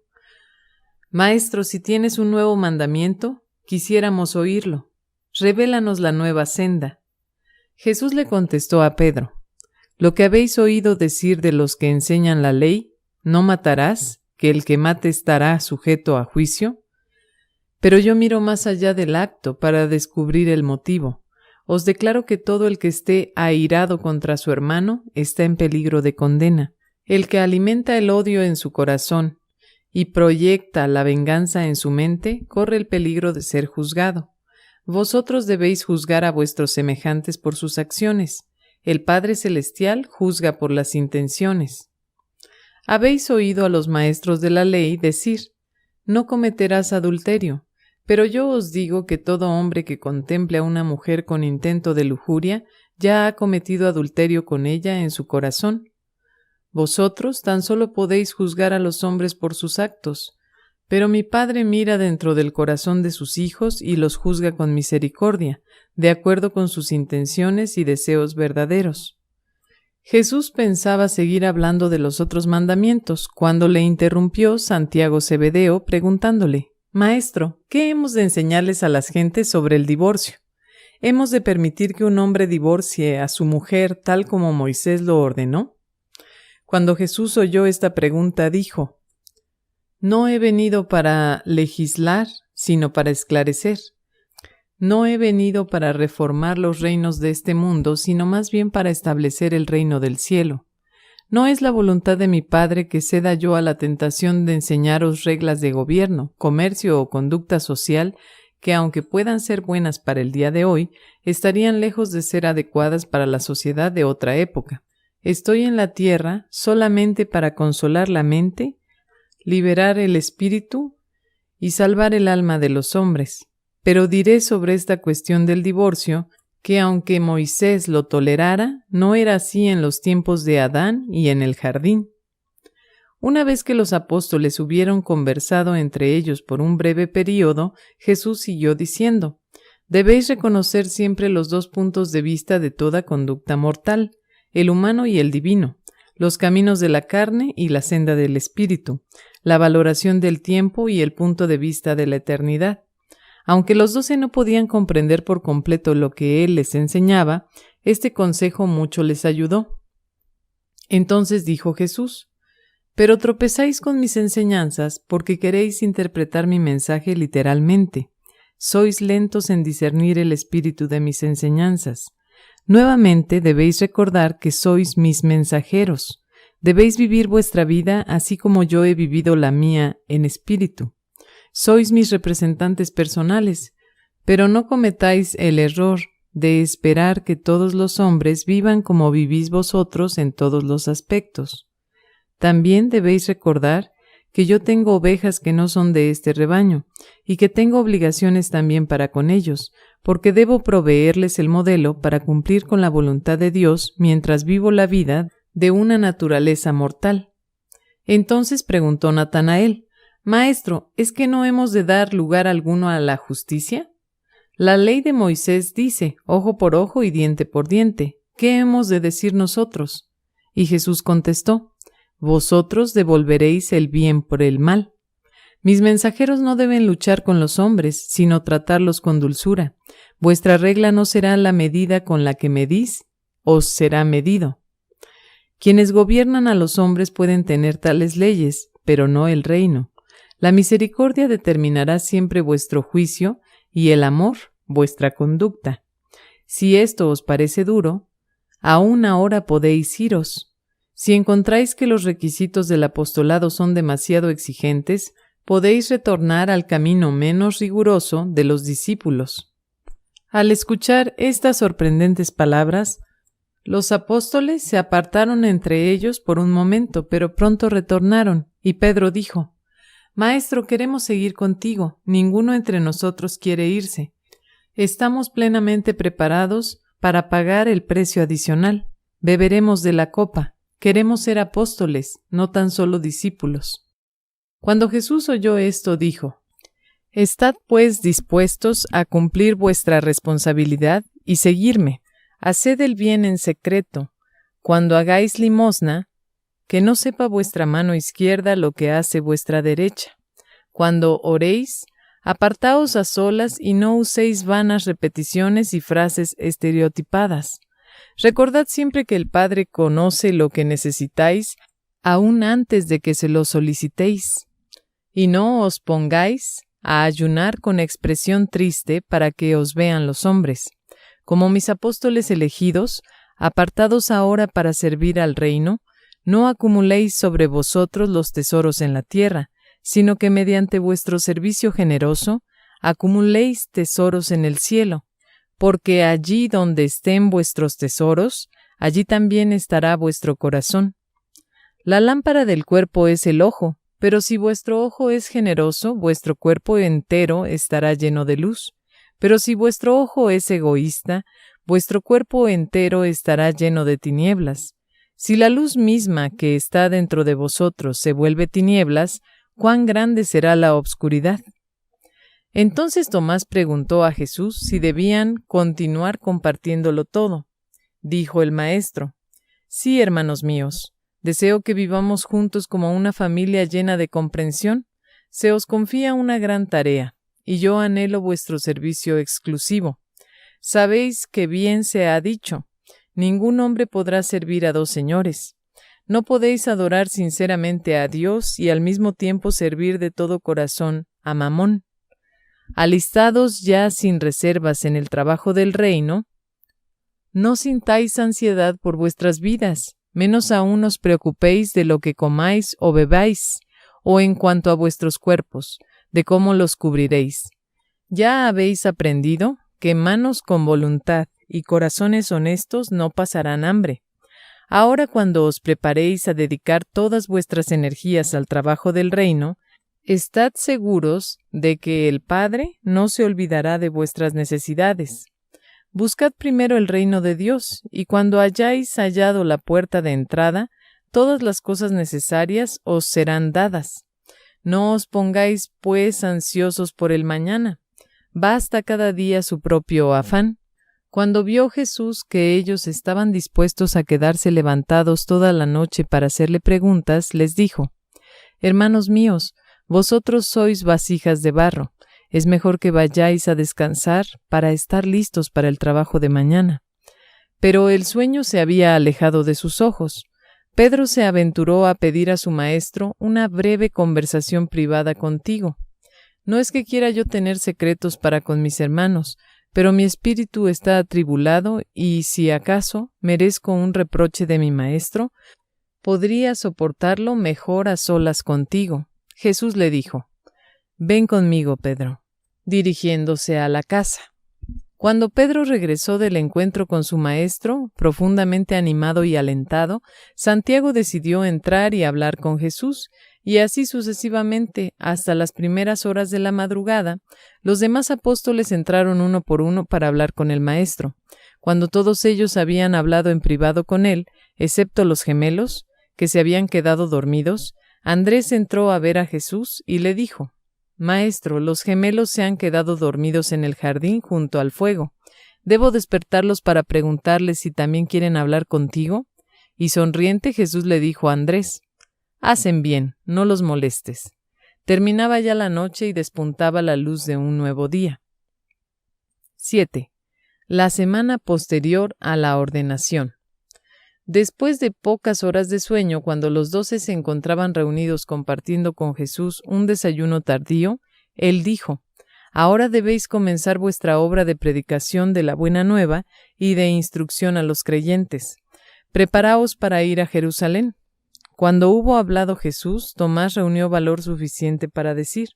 Maestro, si tienes un nuevo mandamiento, quisiéramos oírlo. Revélanos la nueva senda. Jesús le contestó a Pedro: Lo que habéis oído decir de los que enseñan la ley, no matarás, que el que mate estará sujeto a juicio. Pero yo miro más allá del acto para descubrir el motivo. Os declaro que todo el que esté airado contra su hermano está en peligro de condena. El que alimenta el odio en su corazón y proyecta la venganza en su mente corre el peligro de ser juzgado. Vosotros debéis juzgar a vuestros semejantes por sus acciones. El Padre Celestial juzga por las intenciones. Habéis oído a los maestros de la ley decir: No cometerás adulterio. Pero yo os digo que todo hombre que contemple a una mujer con intento de lujuria ya ha cometido adulterio con ella en su corazón. Vosotros tan solo podéis juzgar a los hombres por sus actos, pero mi Padre mira dentro del corazón de sus hijos y los juzga con misericordia, de acuerdo con sus intenciones y deseos verdaderos. Jesús pensaba seguir hablando de los otros mandamientos, cuando le interrumpió Santiago Zebedeo preguntándole: Maestro, ¿qué hemos de enseñarles a las gentes sobre el divorcio? ¿Hemos de permitir que un hombre divorcie a su mujer tal como Moisés lo ordenó? Cuando Jesús oyó esta pregunta, dijo: No he venido para legislar, sino para esclarecer. No he venido para reformar los reinos de este mundo, sino más bien para establecer el reino del cielo. No es la voluntad de mi Padre que ceda yo a la tentación de enseñaros reglas de gobierno, comercio o conducta social que, aunque puedan ser buenas para el día de hoy, estarían lejos de ser adecuadas para la sociedad de otra época. Estoy en la tierra solamente para consolar la mente, liberar el espíritu y salvar el alma de los hombres. Pero diré sobre esta cuestión del divorcio que, aunque Moisés lo tolerara, no era así en los tiempos de Adán y en el jardín. Una vez que los apóstoles hubieron conversado entre ellos por un breve período, Jesús siguió diciendo: Debéis reconocer siempre los dos puntos de vista de toda conducta mortal, el humano y el divino, los caminos de la carne y la senda del espíritu, la valoración del tiempo y el punto de vista de la eternidad. Aunque los 12 no podían comprender por completo lo que él les enseñaba, este consejo mucho les ayudó. Entonces dijo Jesús: Pero tropezáis con mis enseñanzas porque queréis interpretar mi mensaje literalmente. Sois lentos en discernir el espíritu de mis enseñanzas. Nuevamente debéis recordar que sois mis mensajeros. Debéis vivir vuestra vida así como yo he vivido la mía en espíritu. Sois mis representantes personales, pero no cometáis el error de esperar que todos los hombres vivan como vivís vosotros en todos los aspectos. También debéis recordar que yo tengo ovejas que no son de este rebaño, y que tengo obligaciones también para con ellos, porque debo proveerles el modelo para cumplir con la voluntad de Dios mientras vivo la vida de una naturaleza mortal. Entonces preguntó Natanael: Maestro, ¿es que no hemos de dar lugar alguno a la justicia? La ley de Moisés dice: ojo por ojo y diente por diente. ¿Qué hemos de decir nosotros? Y Jesús contestó: Vosotros devolveréis el bien por el mal. Mis mensajeros no deben luchar con los hombres, sino tratarlos con dulzura. Vuestra regla no será la medida con la que medís, os será medido. Quienes gobiernan a los hombres pueden tener tales leyes, pero no el reino. La misericordia determinará siempre vuestro juicio y el amor vuestra conducta. Si esto os parece duro, aún ahora podéis iros. Si encontráis que los requisitos del apostolado son demasiado exigentes, podéis retornar al camino menos riguroso de los discípulos. Al escuchar estas sorprendentes palabras, los apóstoles se apartaron entre ellos por un momento, pero pronto retornaron, y Pedro dijo: Maestro, queremos seguir contigo, ninguno entre nosotros quiere irse. Estamos plenamente preparados para pagar el precio adicional. Beberemos de la copa. Queremos ser apóstoles, no tan solo discípulos. Cuando Jesús oyó esto, dijo: Estad pues dispuestos a cumplir vuestra responsabilidad y seguirme. Haced el bien en secreto. Cuando hagáis limosna, que no sepa vuestra mano izquierda lo que hace vuestra derecha. Cuando oréis, apartaos a solas y no uséis vanas repeticiones y frases estereotipadas. Recordad siempre que el Padre conoce lo que necesitáis aún antes de que se lo solicitéis. Y no os pongáis a ayunar con expresión triste para que os vean los hombres. Como mis apóstoles elegidos, apartados ahora para servir al reino, no acumuléis sobre vosotros los tesoros en la tierra, sino que mediante vuestro servicio generoso, acumuléis tesoros en el cielo, porque allí donde estén vuestros tesoros, allí también estará vuestro corazón. La lámpara del cuerpo es el ojo, pero si vuestro ojo es generoso, vuestro cuerpo entero estará lleno de luz. Pero si vuestro ojo es egoísta, vuestro cuerpo entero estará lleno de tinieblas. Si la luz misma que está dentro de vosotros se vuelve tinieblas, ¿cuán grande será la obscuridad? Entonces Tomás preguntó a Jesús si debían continuar compartiéndolo todo. Dijo el Maestro: Sí, hermanos míos, deseo que vivamos juntos como una familia llena de comprensión. Se os confía una gran tarea, y yo anhelo vuestro servicio exclusivo. Sabéis que bien se ha dicho: ningún hombre podrá servir a dos señores. No podéis adorar sinceramente a Dios y al mismo tiempo servir de todo corazón a Mamón. Alistados ya sin reservas en el trabajo del reino, no sintáis ansiedad por vuestras vidas, menos aún os preocupéis de lo que comáis o bebáis, o en cuanto a vuestros cuerpos, de cómo los cubriréis. Ya habéis aprendido que manos con voluntad y corazones honestos no pasarán hambre. Ahora, cuando os preparéis a dedicar todas vuestras energías al trabajo del reino, estad seguros de que el Padre no se olvidará de vuestras necesidades. Buscad primero el reino de Dios, y cuando hayáis hallado la puerta de entrada, todas las cosas necesarias os serán dadas. No os pongáis, pues, ansiosos por el mañana. Basta cada día su propio afán. Cuando vio Jesús que ellos estaban dispuestos a quedarse levantados toda la noche para hacerle preguntas, les dijo: Hermanos míos, vosotros sois vasijas de barro. Es mejor que vayáis a descansar para estar listos para el trabajo de mañana. Pero el sueño se había alejado de sus ojos. Pedro se aventuró a pedir a su maestro una breve conversación privada contigo. No es que quiera yo tener secretos para con mis hermanos, pero mi espíritu está atribulado y, si acaso merezco un reproche de mi maestro, podría soportarlo mejor a solas contigo. Jesús le dijo: Ven conmigo, Pedro, dirigiéndose a la casa. Cuando Pedro regresó del encuentro con su maestro, profundamente animado y alentado, Santiago decidió entrar y hablar con Jesús, y así sucesivamente, hasta las primeras horas de la madrugada, los demás apóstoles entraron uno por uno para hablar con el maestro. Cuando todos ellos habían hablado en privado con él, excepto los gemelos, que se habían quedado dormidos, Andrés entró a ver a Jesús y le dijo: Maestro, los gemelos se han quedado dormidos en el jardín junto al fuego. ¿Debo despertarlos para preguntarles si también quieren hablar contigo? Y sonriente Jesús le dijo a Andrés: Hacen bien, no los molestes. Terminaba ya la noche y despuntaba la luz de un nuevo día. 7. La semana posterior a la ordenación. Después de pocas horas de sueño, cuando los 12 se encontraban reunidos compartiendo con Jesús un desayuno tardío, él dijo: Ahora debéis comenzar vuestra obra de predicación de la buena nueva y de instrucción a los creyentes. Preparaos para ir a Jerusalén. Cuando hubo hablado Jesús, Tomás reunió valor suficiente para decir: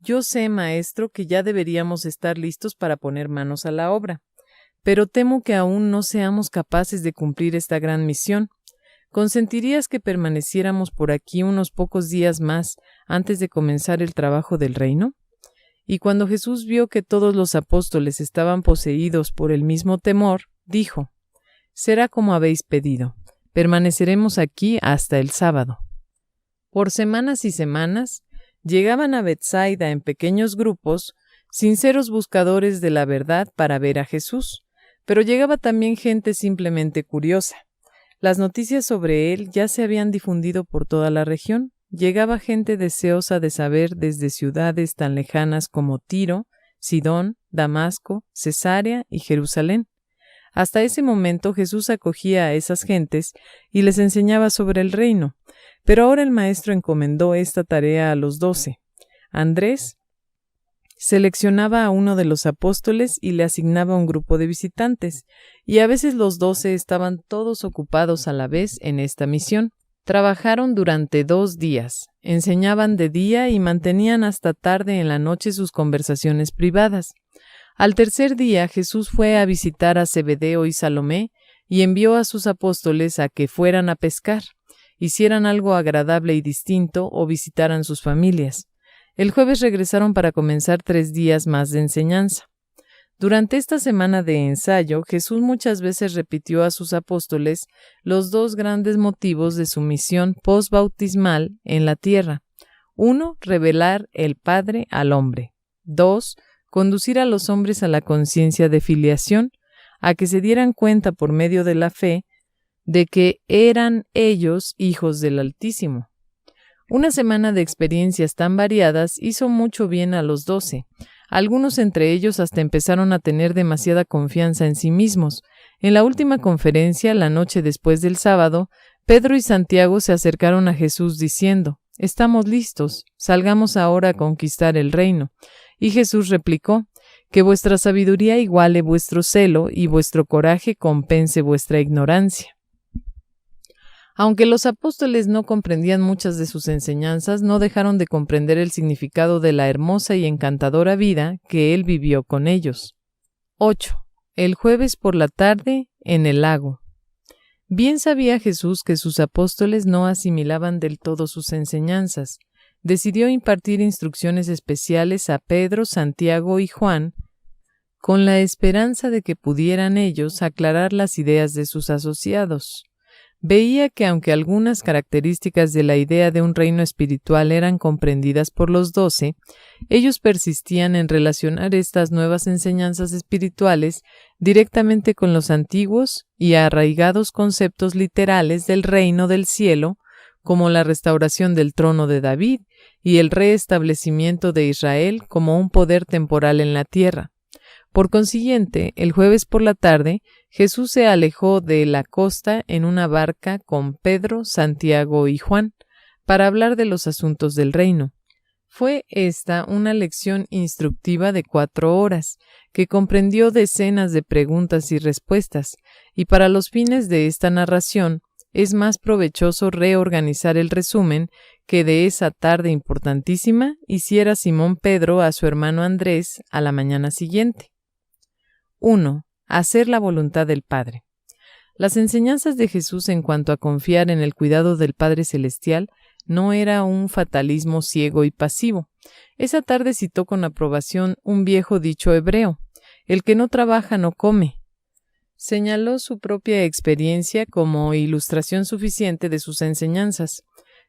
Yo sé, maestro, que ya deberíamos estar listos para poner manos a la obra, pero temo que aún no seamos capaces de cumplir esta gran misión. ¿Consentirías que permaneciéramos por aquí unos pocos días más antes de comenzar el trabajo del reino? Y cuando Jesús vio que todos los apóstoles estaban poseídos por el mismo temor, dijo: Será como habéis pedido. Permaneceremos aquí hasta el sábado. Por semanas y semanas, llegaban a Betsaida en pequeños grupos, sinceros buscadores de la verdad para ver a Jesús, pero llegaba también gente simplemente curiosa. Las noticias sobre él ya se habían difundido por toda la región. Llegaba gente deseosa de saber desde ciudades tan lejanas como Tiro, Sidón, Damasco, Cesarea y Jerusalén. Hasta ese momento Jesús acogía a esas gentes y les enseñaba sobre el reino, pero ahora el Maestro encomendó esta tarea a los 12. Andrés seleccionaba a uno de los apóstoles y le asignaba un grupo de visitantes, y a veces los 12 estaban todos ocupados a la vez en esta misión. Trabajaron durante 2 días, enseñaban de día y mantenían hasta tarde en la noche sus conversaciones privadas. Al tercer día Jesús fue a visitar a Zebedeo y Salomé y envió a sus apóstoles a que fueran a pescar, hicieran algo agradable y distinto o visitaran sus familias. El jueves regresaron para comenzar 3 días más de enseñanza. Durante esta semana de ensayo, Jesús muchas veces repitió a sus apóstoles los 2 grandes motivos de su misión postbautismal en la tierra. 1. Revelar el Padre al hombre. 2. Conducir a los hombres a la conciencia de filiación, a que se dieran cuenta por medio de la fe de que eran ellos hijos del Altísimo. Una semana de experiencias tan variadas hizo mucho bien a los 12. Algunos entre ellos hasta empezaron a tener demasiada confianza en sí mismos. En la última conferencia, la noche después del sábado, Pedro y Santiago se acercaron a Jesús diciendo: «Estamos listos, salgamos ahora a conquistar el reino». Y Jesús replicó: «Que vuestra sabiduría iguale vuestro celo y vuestro coraje compense vuestra ignorancia». Aunque los apóstoles no comprendían muchas de sus enseñanzas, no dejaron de comprender el significado de la hermosa y encantadora vida que él vivió con ellos. 8. El jueves por la tarde en el lago. Bien sabía Jesús que sus apóstoles no asimilaban del todo sus enseñanzas. Decidió impartir instrucciones especiales a Pedro, Santiago y Juan, con la esperanza de que pudieran ellos aclarar las ideas de sus asociados. Veía que aunque algunas características de la idea de un reino espiritual eran comprendidas por los 12, ellos persistían en relacionar estas nuevas enseñanzas espirituales directamente con los antiguos y arraigados conceptos literales del reino del cielo, como la restauración del trono de David y el reestablecimiento de Israel como un poder temporal en la tierra. Por consiguiente, el jueves por la tarde, Jesús se alejó de la costa en una barca con Pedro, Santiago y Juan para hablar de los asuntos del reino. Fue esta una lección instructiva de 4 horas, que comprendió decenas de preguntas y respuestas, y para los fines de esta narración es más provechoso reorganizar el resumen que de esa tarde importantísima hiciera Simón Pedro a su hermano Andrés a la mañana siguiente. 1. Hacer la voluntad del Padre. Las enseñanzas de Jesús en cuanto a confiar en el cuidado del Padre Celestial no era un fatalismo ciego y pasivo. Esa tarde citó con aprobación un viejo dicho hebreo: «El que no trabaja no come». Señaló su propia experiencia como ilustración suficiente de sus enseñanzas.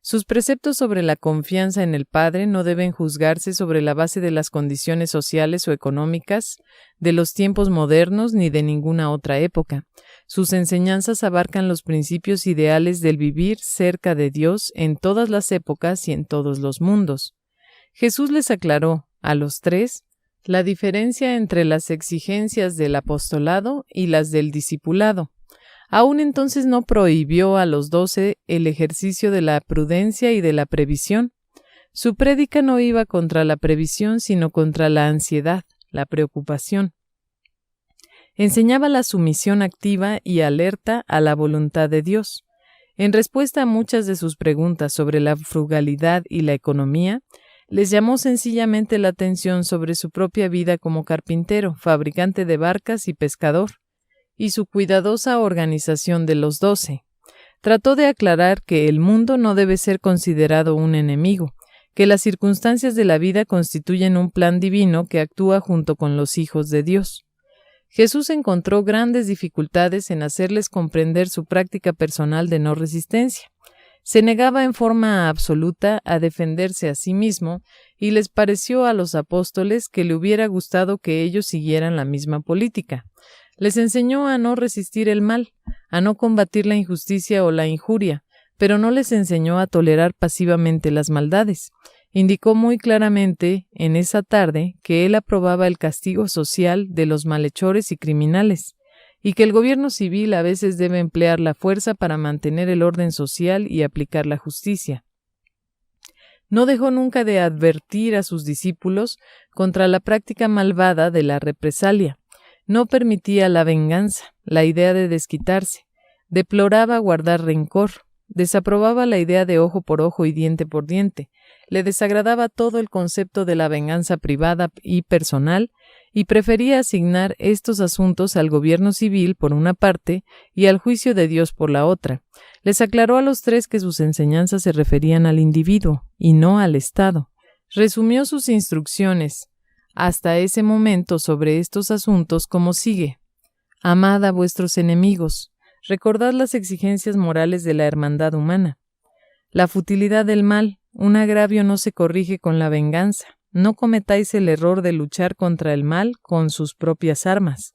Sus preceptos sobre la confianza en el Padre no deben juzgarse sobre la base de las condiciones sociales o económicas de los tiempos modernos ni de ninguna otra época. Sus enseñanzas abarcan los principios ideales del vivir cerca de Dios en todas las épocas y en todos los mundos. Jesús les aclaró a los tres la diferencia entre las exigencias del apostolado y las del discipulado. Aún entonces no prohibió a los 12 el ejercicio de la prudencia y de la previsión. Su prédica no iba contra la previsión, sino contra la ansiedad, la preocupación. Enseñaba la sumisión activa y alerta a la voluntad de Dios. En respuesta a muchas de sus preguntas sobre la frugalidad y la economía, les llamó sencillamente la atención sobre su propia vida como carpintero, fabricante de barcas y pescador, y su cuidadosa organización de los 12. Trató de aclarar que el mundo no debe ser considerado un enemigo, que las circunstancias de la vida constituyen un plan divino que actúa junto con los hijos de Dios. Jesús encontró grandes dificultades en hacerles comprender su práctica personal de no resistencia. Se negaba en forma absoluta a defenderse a sí mismo y les pareció a los apóstoles que le hubiera gustado que ellos siguieran la misma política. Les enseñó a no resistir el mal, a no combatir la injusticia o la injuria, pero no les enseñó a tolerar pasivamente las maldades. Indicó muy claramente en esa tarde que él aprobaba el castigo social de los malhechores y criminales, y que el gobierno civil a veces debe emplear la fuerza para mantener el orden social y aplicar la justicia. No dejó nunca de advertir a sus discípulos contra la práctica malvada de la represalia. No permitía la venganza, la idea de desquitarse. Deploraba guardar rencor. Desaprobaba la idea de ojo por ojo y diente por diente. Le desagradaba todo el concepto de la venganza privada y personal y prefería asignar estos asuntos al gobierno civil por una parte y al juicio de Dios por la otra. Les aclaró a los tres que sus enseñanzas se referían al individuo y no al Estado. Resumió sus instrucciones hasta ese momento sobre estos asuntos como sigue: amad a vuestros enemigos, recordad las exigencias morales de la hermandad humana, la futilidad del mal, un agravio no se corrige con la venganza, no cometáis el error de luchar contra el mal con sus propias armas,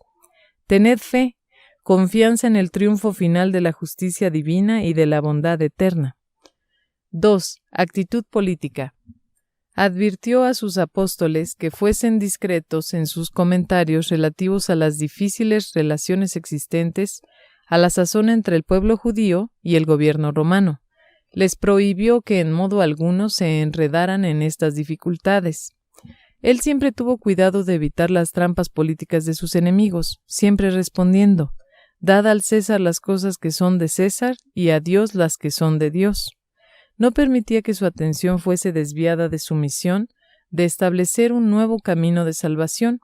tened fe, confianza en el triunfo final de la justicia divina y de la bondad eterna. 2. Actitud política. Advirtió a sus apóstoles que fuesen discretos en sus comentarios relativos a las difíciles relaciones existentes a la sazón entre el pueblo judío y el gobierno romano. Les prohibió que en modo alguno se enredaran en estas dificultades. Él siempre tuvo cuidado de evitar las trampas políticas de sus enemigos, siempre respondiendo: dad al César las cosas que son de César y a Dios las que son de Dios. No permitía que su atención fuese desviada de su misión de establecer un nuevo camino de salvación.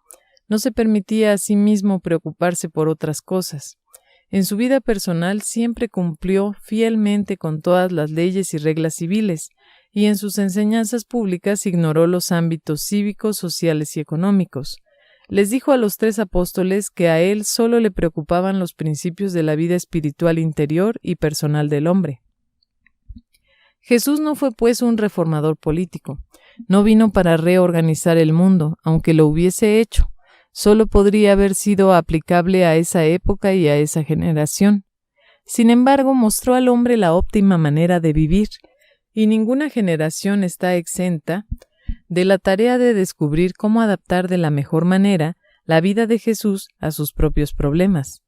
No se permitía a sí mismo preocuparse por otras cosas. En su vida personal siempre cumplió fielmente con todas las leyes y reglas civiles, y en sus enseñanzas públicas ignoró los ámbitos cívicos, sociales y económicos. Les dijo a los tres apóstoles que a él solo le preocupaban los principios de la vida espiritual interior y personal del hombre. Jesús no fue pues un reformador político. No vino para reorganizar el mundo, aunque lo hubiese hecho. Solo podría haber sido aplicable a esa época y a esa generación. Sin embargo, mostró al hombre la óptima manera de vivir, y ninguna generación está exenta de la tarea de descubrir cómo adaptar de la mejor manera la vida de Jesús a sus propios problemas.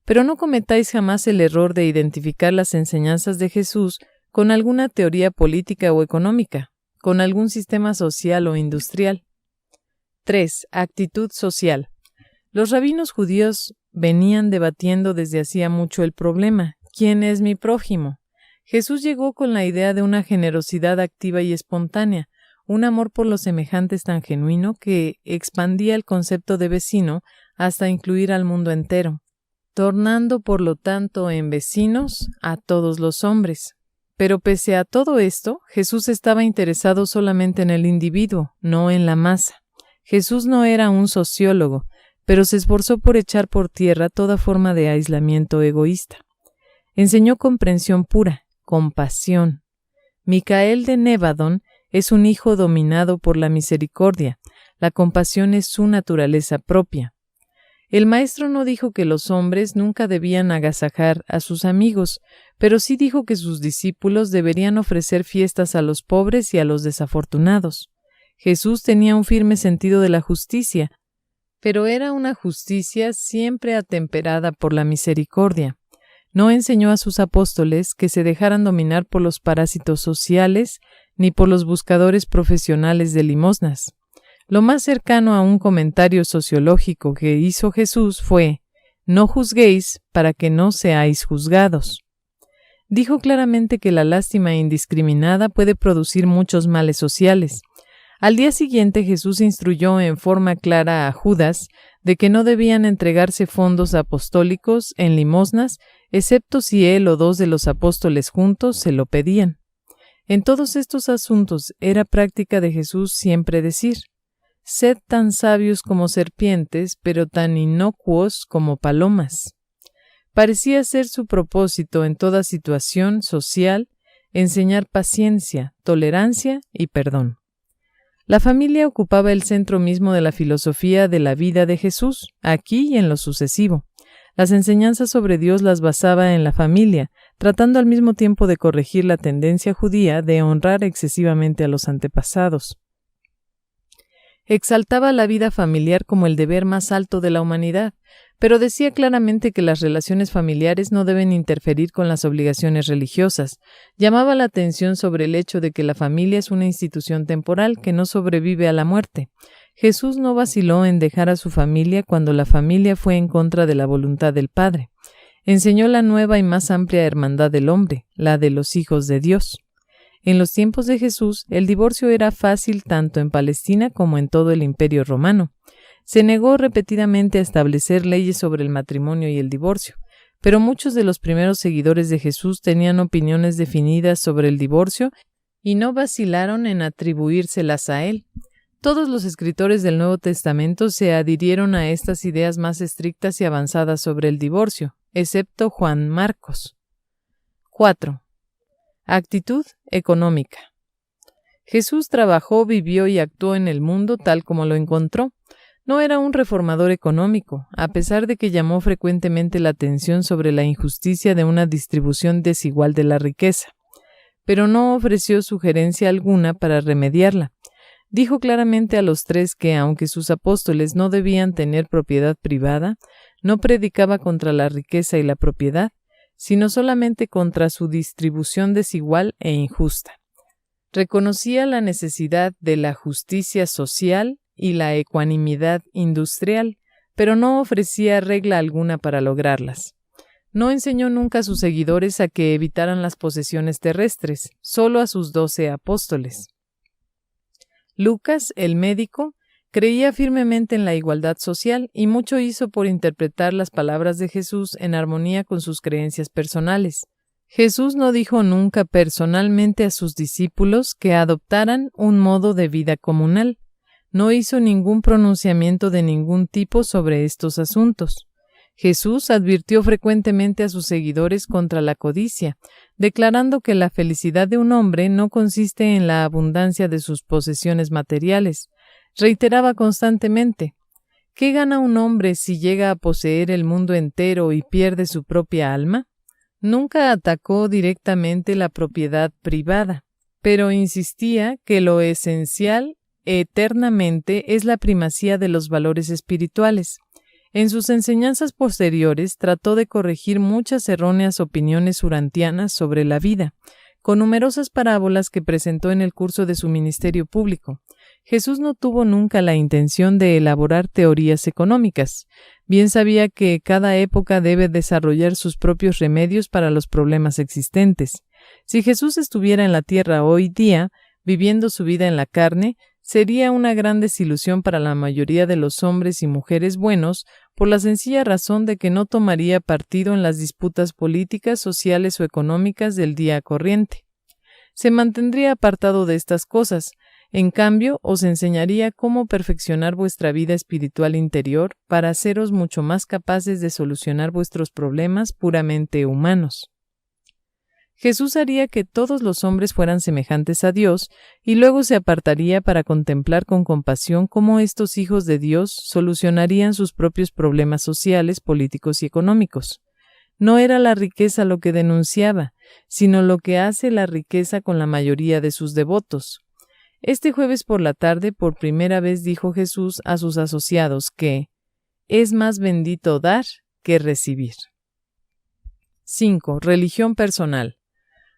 Pero no cometáis jamás el error de identificar las enseñanzas de Jesús con alguna teoría política o económica, con algún sistema social o industrial. 3. Actitud social. Los rabinos judíos venían debatiendo desde hacía mucho el problema: ¿quién es mi prójimo? Jesús llegó con la idea de una generosidad activa y espontánea, un amor por los semejantes tan genuino que expandía el concepto de vecino hasta incluir al mundo entero, tornando por lo tanto en vecinos a todos los hombres. Pero pese a todo esto, Jesús estaba interesado solamente en el individuo, no en la masa. Jesús no era un sociólogo, pero se esforzó por echar por tierra toda forma de aislamiento egoísta. Enseñó comprensión pura, compasión. Micael de Nevadón es un hijo dominado por la misericordia. La compasión es su naturaleza propia. El maestro no dijo que los hombres nunca debían agasajar a sus amigos, pero sí dijo que sus discípulos deberían ofrecer fiestas a los pobres y a los desafortunados. Jesús tenía un firme sentido de la justicia, pero era una justicia siempre atemperada por la misericordia. No enseñó a sus apóstoles que se dejaran dominar por los parásitos sociales ni por los buscadores profesionales de limosnas. Lo más cercano a un comentario sociológico que hizo Jesús fue: no juzguéis para que no seáis juzgados. Dijo claramente que la lástima indiscriminada puede producir muchos males sociales. Al día siguiente Jesús instruyó en forma clara a Judas de que no debían entregarse fondos apostólicos en limosnas, excepto si él o dos de los apóstoles juntos se lo pedían. En todos estos asuntos era práctica de Jesús siempre decir: sed tan sabios como serpientes, pero tan inocuos como palomas. Parecía ser su propósito en toda situación social enseñar paciencia, tolerancia y perdón. La familia ocupaba el centro mismo de la filosofía de la vida de Jesús, aquí y en lo sucesivo. Las enseñanzas sobre Dios las basaba en la familia, tratando al mismo tiempo de corregir la tendencia judía de honrar excesivamente a los antepasados. Exaltaba la vida familiar como el deber más alto de la humanidad, pero decía claramente que las relaciones familiares no deben interferir con las obligaciones religiosas. Llamaba la atención sobre el hecho de que la familia es una institución temporal que no sobrevive a la muerte. Jesús no vaciló en dejar a su familia cuando la familia fue en contra de la voluntad del Padre. Enseñó la nueva y más amplia hermandad del hombre, la de los hijos de Dios. En los tiempos de Jesús, el divorcio era fácil tanto en Palestina como en todo el Imperio Romano. Se negó repetidamente a establecer leyes sobre el matrimonio y el divorcio, pero muchos de los primeros seguidores de Jesús tenían opiniones definidas sobre el divorcio y no vacilaron en atribuírselas a él. Todos los escritores del Nuevo Testamento se adhirieron a estas ideas más estrictas y avanzadas sobre el divorcio, excepto Juan Marcos. 4. Actitud económica. Jesús trabajó, vivió y actuó en el mundo tal como lo encontró. No era un reformador económico, a pesar de que llamó frecuentemente la atención sobre la injusticia de una distribución desigual de la riqueza, pero no ofreció sugerencia alguna para remediarla. Dijo claramente a los tres que, aunque sus apóstoles no debían tener propiedad privada, no predicaba contra la riqueza y la propiedad, sino solamente contra su distribución desigual e injusta. Reconocía la necesidad de la justicia social y la ecuanimidad industrial, pero no ofrecía regla alguna para lograrlas. No enseñó nunca a sus seguidores a que evitaran las posesiones terrestres, solo a sus 12 apóstoles. Lucas, el médico, creía firmemente en la igualdad social y mucho hizo por interpretar las palabras de Jesús en armonía con sus creencias personales. Jesús no dijo nunca personalmente a sus discípulos que adoptaran un modo de vida comunal. No hizo ningún pronunciamiento de ningún tipo sobre estos asuntos. Jesús advirtió frecuentemente a sus seguidores contra la codicia, declarando que la felicidad de un hombre no consiste en la abundancia de sus posesiones materiales. Reiteraba constantemente: ¿qué gana un hombre si llega a poseer el mundo entero y pierde su propia alma? Nunca atacó directamente la propiedad privada, pero insistía que lo esencial eternamente es la primacía de los valores espirituales. En sus enseñanzas posteriores trató de corregir muchas erróneas opiniones urantianas sobre la vida, con numerosas parábolas que presentó en el curso de su ministerio público. Jesús no tuvo nunca la intención de elaborar teorías económicas. Bien sabía que cada época debe desarrollar sus propios remedios para los problemas existentes. Si Jesús estuviera en la tierra hoy día, viviendo su vida en la carne, sería una gran desilusión para la mayoría de los hombres y mujeres buenos, por la sencilla razón de que no tomaría partido en las disputas políticas, sociales o económicas del día corriente. Se mantendría apartado de estas cosas. En cambio, os enseñaría cómo perfeccionar vuestra vida espiritual interior para haceros mucho más capaces de solucionar vuestros problemas puramente humanos. Jesús haría que todos los hombres fueran semejantes a Dios y luego se apartaría para contemplar con compasión cómo estos hijos de Dios solucionarían sus propios problemas sociales, políticos y económicos. No era la riqueza lo que denunciaba, sino lo que hace la riqueza con la mayoría de sus devotos. Este jueves por la tarde, por primera vez dijo Jesús a sus asociados que es más bendito dar que recibir. 5. Religión personal.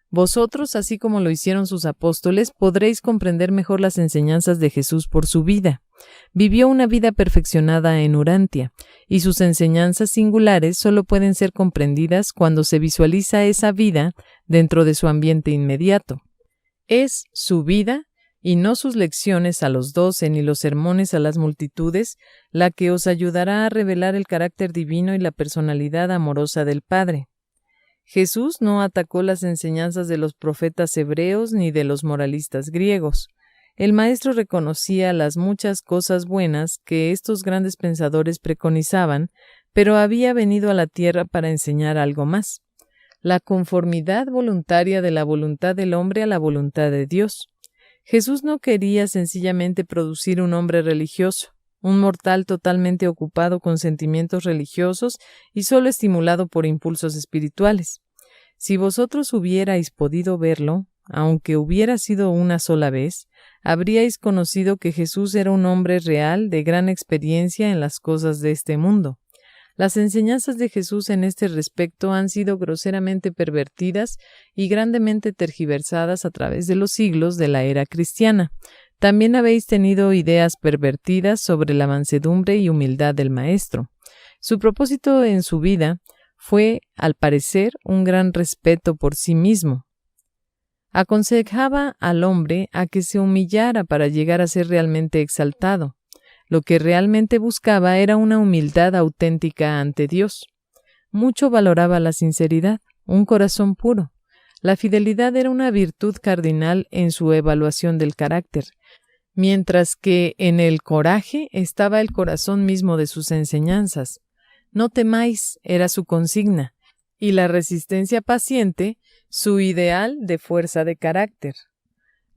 Vosotros, así como lo hicieron sus apóstoles, podréis comprender mejor las enseñanzas de Jesús por su vida. Vivió una vida perfeccionada en Urantia, y sus enseñanzas singulares solo pueden ser comprendidas cuando se visualiza esa vida dentro de su ambiente inmediato. Es su vida, y no sus lecciones a los 12 ni los sermones a las multitudes, la que os ayudará a revelar el carácter divino y la personalidad amorosa del Padre. Jesús no atacó las enseñanzas de los profetas hebreos ni de los moralistas griegos. El Maestro reconocía las muchas cosas buenas que estos grandes pensadores preconizaban, pero había venido a la tierra para enseñar algo más: la conformidad voluntaria de la voluntad del hombre a la voluntad de Dios. Jesús no quería sencillamente producir un hombre religioso, un mortal totalmente ocupado con sentimientos religiosos y solo estimulado por impulsos espirituales. Si vosotros hubierais podido verlo, aunque hubiera sido una sola vez, habríais conocido que Jesús era un hombre real de gran experiencia en las cosas de este mundo. Las enseñanzas de Jesús en este respecto han sido groseramente pervertidas y grandemente tergiversadas a través de los siglos de la era cristiana. También habéis tenido ideas pervertidas sobre la mansedumbre y humildad del Maestro. Su propósito en su vida fue, al parecer, un gran respeto por sí mismo. Aconsejaba al hombre a que se humillara para llegar a ser realmente exaltado. Lo que realmente buscaba era una humildad auténtica ante Dios. Mucho valoraba la sinceridad, un corazón puro. La fidelidad era una virtud cardinal en su evaluación del carácter, mientras que en el coraje estaba el corazón mismo de sus enseñanzas. No temáis era su consigna, y la resistencia paciente su ideal de fuerza de carácter.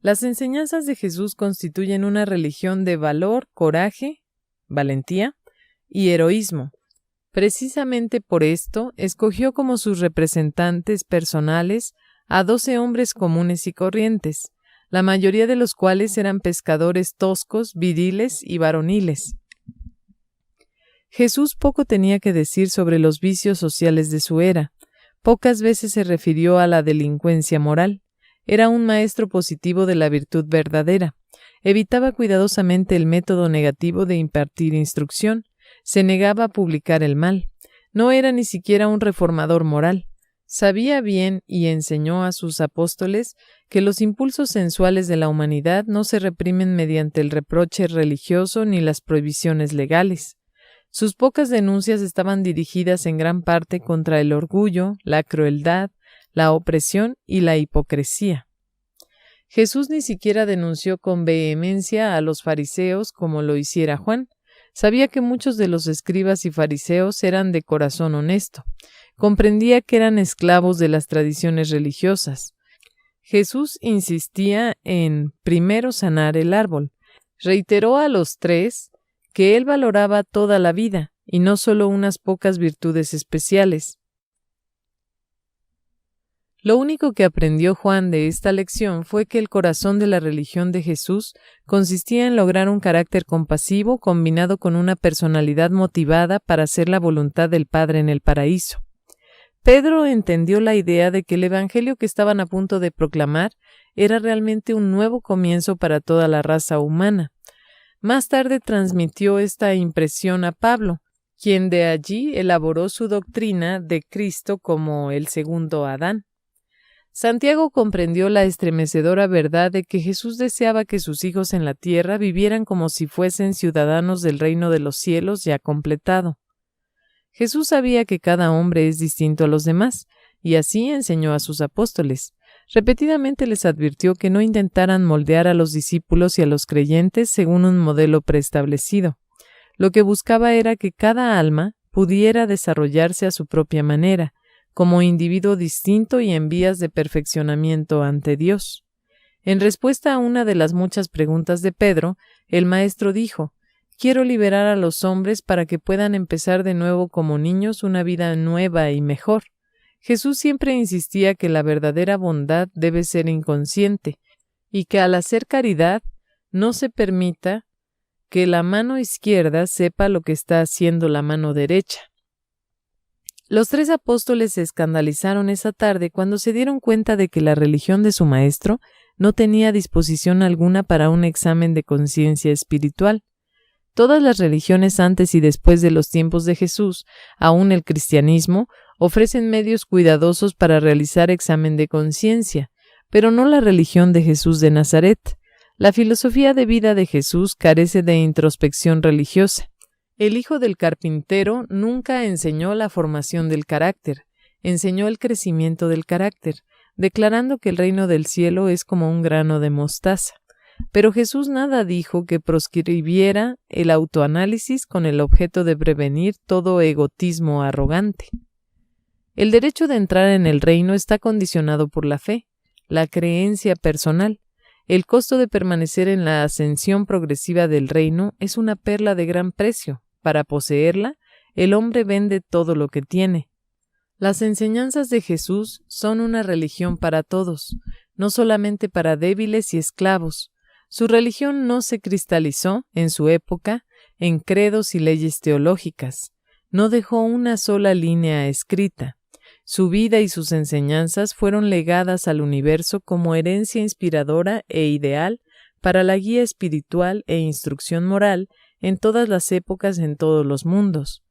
Las enseñanzas de Jesús constituyen una religión de valor, coraje, valentía y heroísmo. Precisamente por esto, escogió como sus representantes personales a 12 hombres comunes y corrientes, la mayoría de los cuales eran pescadores toscos, viriles y varoniles. Jesús poco tenía que decir sobre los vicios sociales de su era. Pocas veces se refirió a la delincuencia moral. Era un maestro positivo de la virtud verdadera. Evitaba cuidadosamente el método negativo de impartir instrucción. Se negaba a publicar el mal. No era ni siquiera un reformador moral. Sabía bien y enseñó a sus apóstoles que los impulsos sensuales de la humanidad no se reprimen mediante el reproche religioso ni las prohibiciones legales. Sus pocas denuncias estaban dirigidas en gran parte contra el orgullo, la crueldad, la opresión y la hipocresía. Jesús ni siquiera denunció con vehemencia a los fariseos como lo hiciera Juan. Sabía que muchos de los escribas y fariseos eran de corazón honesto. Comprendía que eran esclavos de las tradiciones religiosas. Jesús insistía en primero sanar el árbol. Reiteró a los 3 que él valoraba toda la vida y no solo unas pocas virtudes especiales. Lo único que aprendió Juan de esta lección fue que el corazón de la religión de Jesús consistía en lograr un carácter compasivo combinado con una personalidad motivada para hacer la voluntad del Padre en el paraíso. Pedro entendió la idea de que el evangelio que estaban a punto de proclamar era realmente un nuevo comienzo para toda la raza humana. Más tarde transmitió esta impresión a Pablo, quien de allí elaboró su doctrina de Cristo como el segundo Adán. Santiago comprendió la estremecedora verdad de que Jesús deseaba que sus hijos en la tierra vivieran como si fuesen ciudadanos del reino de los cielos ya completado. Jesús sabía que cada hombre es distinto a los demás, y así enseñó a sus apóstoles. Repetidamente les advirtió que no intentaran moldear a los discípulos y a los creyentes según un modelo preestablecido. Lo que buscaba era que cada alma pudiera desarrollarse a su propia manera, como individuo distinto y en vías de perfeccionamiento ante Dios. En respuesta a una de las muchas preguntas de Pedro, el Maestro dijo: «Quiero liberar a los hombres para que puedan empezar de nuevo como niños una vida nueva y mejor». Jesús siempre insistía que la verdadera bondad debe ser inconsciente y que al hacer caridad no se permita que la mano izquierda sepa lo que está haciendo la mano derecha. Los 3 apóstoles se escandalizaron esa tarde cuando se dieron cuenta de que la religión de su maestro no tenía disposición alguna para un examen de conciencia espiritual. Todas las religiones antes y después de los tiempos de Jesús, aun el cristianismo, ofrecen medios cuidadosos para realizar examen de conciencia, pero no la religión de Jesús de Nazaret. La filosofía de vida de Jesús carece de introspección religiosa. El hijo del carpintero nunca enseñó la formación del carácter, enseñó el crecimiento del carácter, declarando que el reino del cielo es como un grano de mostaza. Pero Jesús nada dijo que proscribiera el autoanálisis con el objeto de prevenir todo egotismo arrogante. El derecho de entrar en el reino está condicionado por la fe, la creencia personal. El costo de permanecer en la ascensión progresiva del reino es una perla de gran precio. Para poseerla, el hombre vende todo lo que tiene. Las enseñanzas de Jesús son una religión para todos, no solamente para débiles y esclavos. Su religión no se cristalizó, en su época, en credos y leyes teológicas. No dejó una sola línea escrita. Su vida y sus enseñanzas fueron legadas al universo como herencia inspiradora e ideal para la guía espiritual e instrucción moral en todas las épocas en todos los mundos.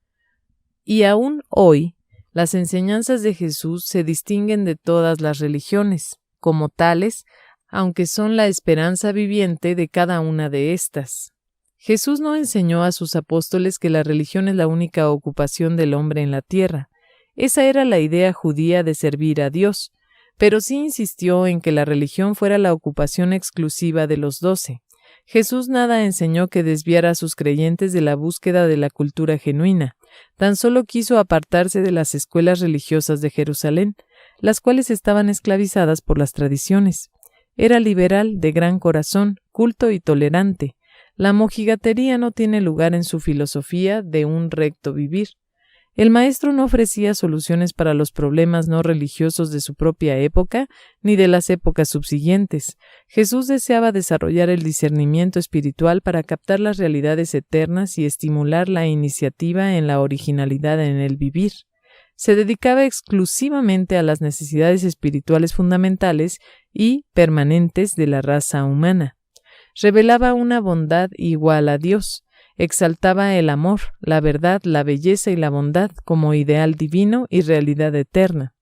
Y aún hoy, las enseñanzas de Jesús se distinguen de todas las religiones, como tales, aunque son la esperanza viviente de cada una de estas. Jesús no enseñó a sus apóstoles que la religión es la única ocupación del hombre en la tierra. Esa era la idea judía de servir a Dios, pero sí insistió en que la religión fuera la ocupación exclusiva de los 12. Jesús nada enseñó que desviara a sus creyentes de la búsqueda de la cultura genuina. Tan solo quiso apartarse de las escuelas religiosas de Jerusalén, las cuales estaban esclavizadas por las tradiciones. Era liberal, de gran corazón, culto y tolerante. La mojigatería no tiene lugar en su filosofía de un recto vivir. El maestro no ofrecía soluciones para los problemas no religiosos de su propia época ni de las épocas subsiguientes. Jesús deseaba desarrollar el discernimiento espiritual para captar las realidades eternas y estimular la iniciativa en la originalidad en el vivir. Se dedicaba exclusivamente a las necesidades espirituales fundamentales y permanentes de la raza humana. Revelaba una bondad igual a Dios. Exaltaba el amor, la verdad, la belleza y la bondad como ideal divino y realidad eterna.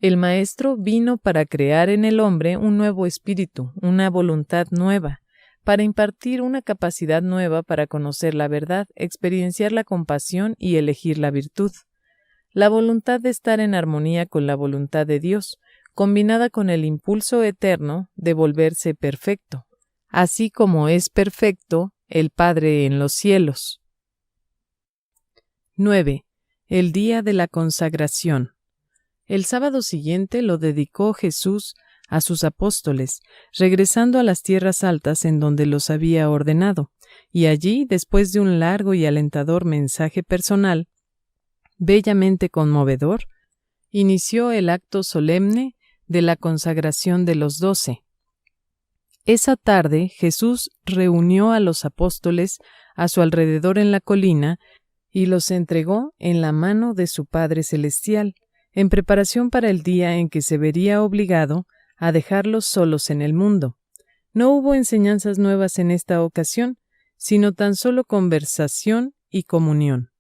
El Maestro vino para crear en el hombre un nuevo espíritu, una voluntad nueva, para impartir una capacidad nueva para conocer la verdad, experienciar la compasión y elegir la virtud. La voluntad de estar en armonía con la voluntad de Dios, combinada con el impulso eterno de volverse perfecto, así como es perfecto el Padre en los cielos. 9. El día de la consagración. El sábado siguiente lo dedicó Jesús a sus apóstoles, regresando a las tierras altas en donde los había ordenado, y allí, después de un largo y alentador mensaje personal, bellamente conmovedor, inició el acto solemne de la consagración de los 12. Esa tarde Jesús reunió a los apóstoles a su alrededor en la colina y los entregó en la mano de su Padre Celestial, en preparación para el día en que se vería obligado a dejarlos solos en el mundo. No hubo enseñanzas nuevas en esta ocasión, sino tan solo conversación y comunión.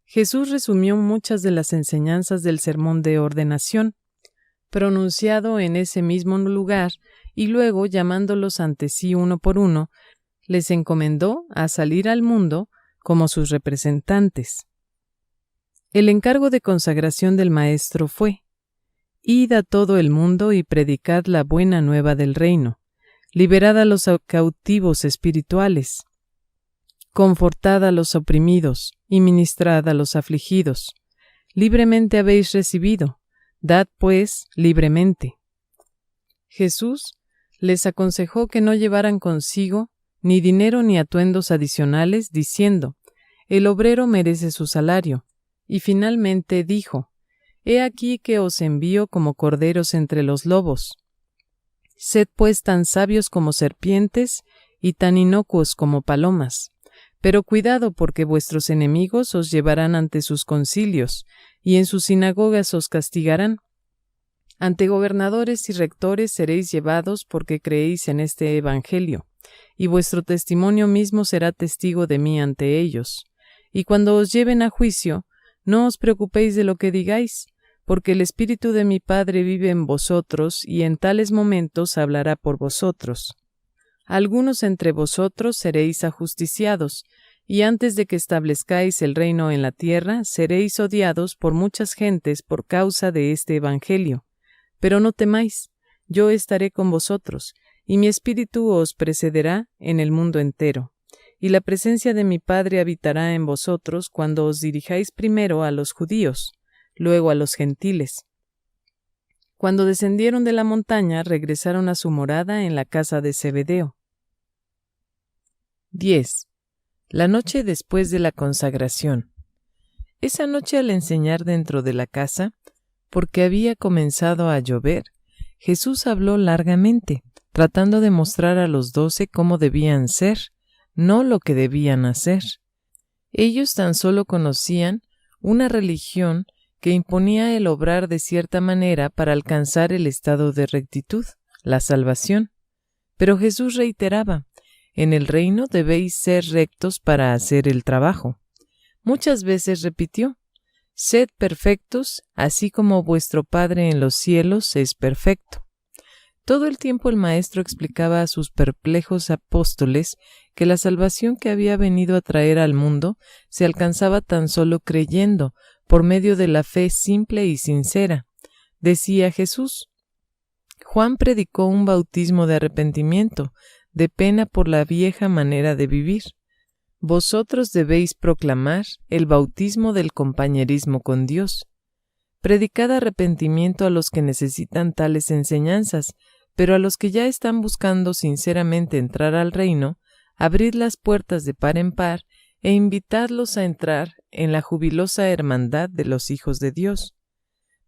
Jesús resumió muchas de las enseñanzas del sermón de ordenación, pronunciado en ese mismo lugar, y luego, llamándolos ante sí uno por uno, les encomendó a salir al mundo como sus representantes. El encargo de consagración del Maestro fue: «Id a todo el mundo y predicad la buena nueva del reino, liberad a los cautivos espirituales, confortad a los oprimidos y ministrad a los afligidos. Libremente habéis recibido, dad pues libremente». Jesús les aconsejó que no llevaran consigo ni dinero ni atuendos adicionales, diciendo: «El obrero merece su salario». Y finalmente dijo: «He aquí que os envío como corderos entre los lobos. Sed pues tan sabios como serpientes y tan inocuos como palomas. Pero cuidado, porque vuestros enemigos os llevarán ante sus concilios, y en sus sinagogas os castigarán. Ante gobernadores y rectores seréis llevados porque creéis en este Evangelio, y vuestro testimonio mismo será testigo de mí ante ellos. Y cuando os lleven a juicio, no os preocupéis de lo que digáis, porque el Espíritu de mi Padre vive en vosotros, y en tales momentos hablará por vosotros. Algunos entre vosotros seréis ajusticiados, y antes de que establezcáis el reino en la tierra, seréis odiados por muchas gentes por causa de este Evangelio. Pero no temáis, yo estaré con vosotros, y mi Espíritu os precederá en el mundo entero. Y la presencia de mi Padre habitará en vosotros cuando os dirijáis primero a los judíos, luego a los gentiles. Cuando descendieron de la montaña, regresaron a su morada en la casa de Zebedeo. 10. La noche después de la consagración. Esa noche, al enseñar dentro de la casa, porque había comenzado a llover, Jesús habló largamente, tratando de mostrar a los 12 cómo debían ser, no lo que debían hacer. Ellos tan solo conocían una religión que imponía el obrar de cierta manera para alcanzar el estado de rectitud, la salvación. Pero Jesús reiteraba: en el reino debéis ser rectos para hacer el trabajo. Muchas veces repitió: sed perfectos, así como vuestro Padre en los cielos es perfecto. Todo el tiempo el Maestro explicaba a sus perplejos apóstoles que la salvación que había venido a traer al mundo se alcanzaba tan solo creyendo, por medio de la fe simple y sincera. Decía Jesús: Juan predicó un bautismo de arrepentimiento, de pena por la vieja manera de vivir. Vosotros debéis proclamar el bautismo del compañerismo con Dios. Predicad arrepentimiento a los que necesitan tales enseñanzas, pero a los que ya están buscando sinceramente entrar al reino, abrid las puertas de par en par e invitadlos a entrar en la jubilosa hermandad de los hijos de Dios.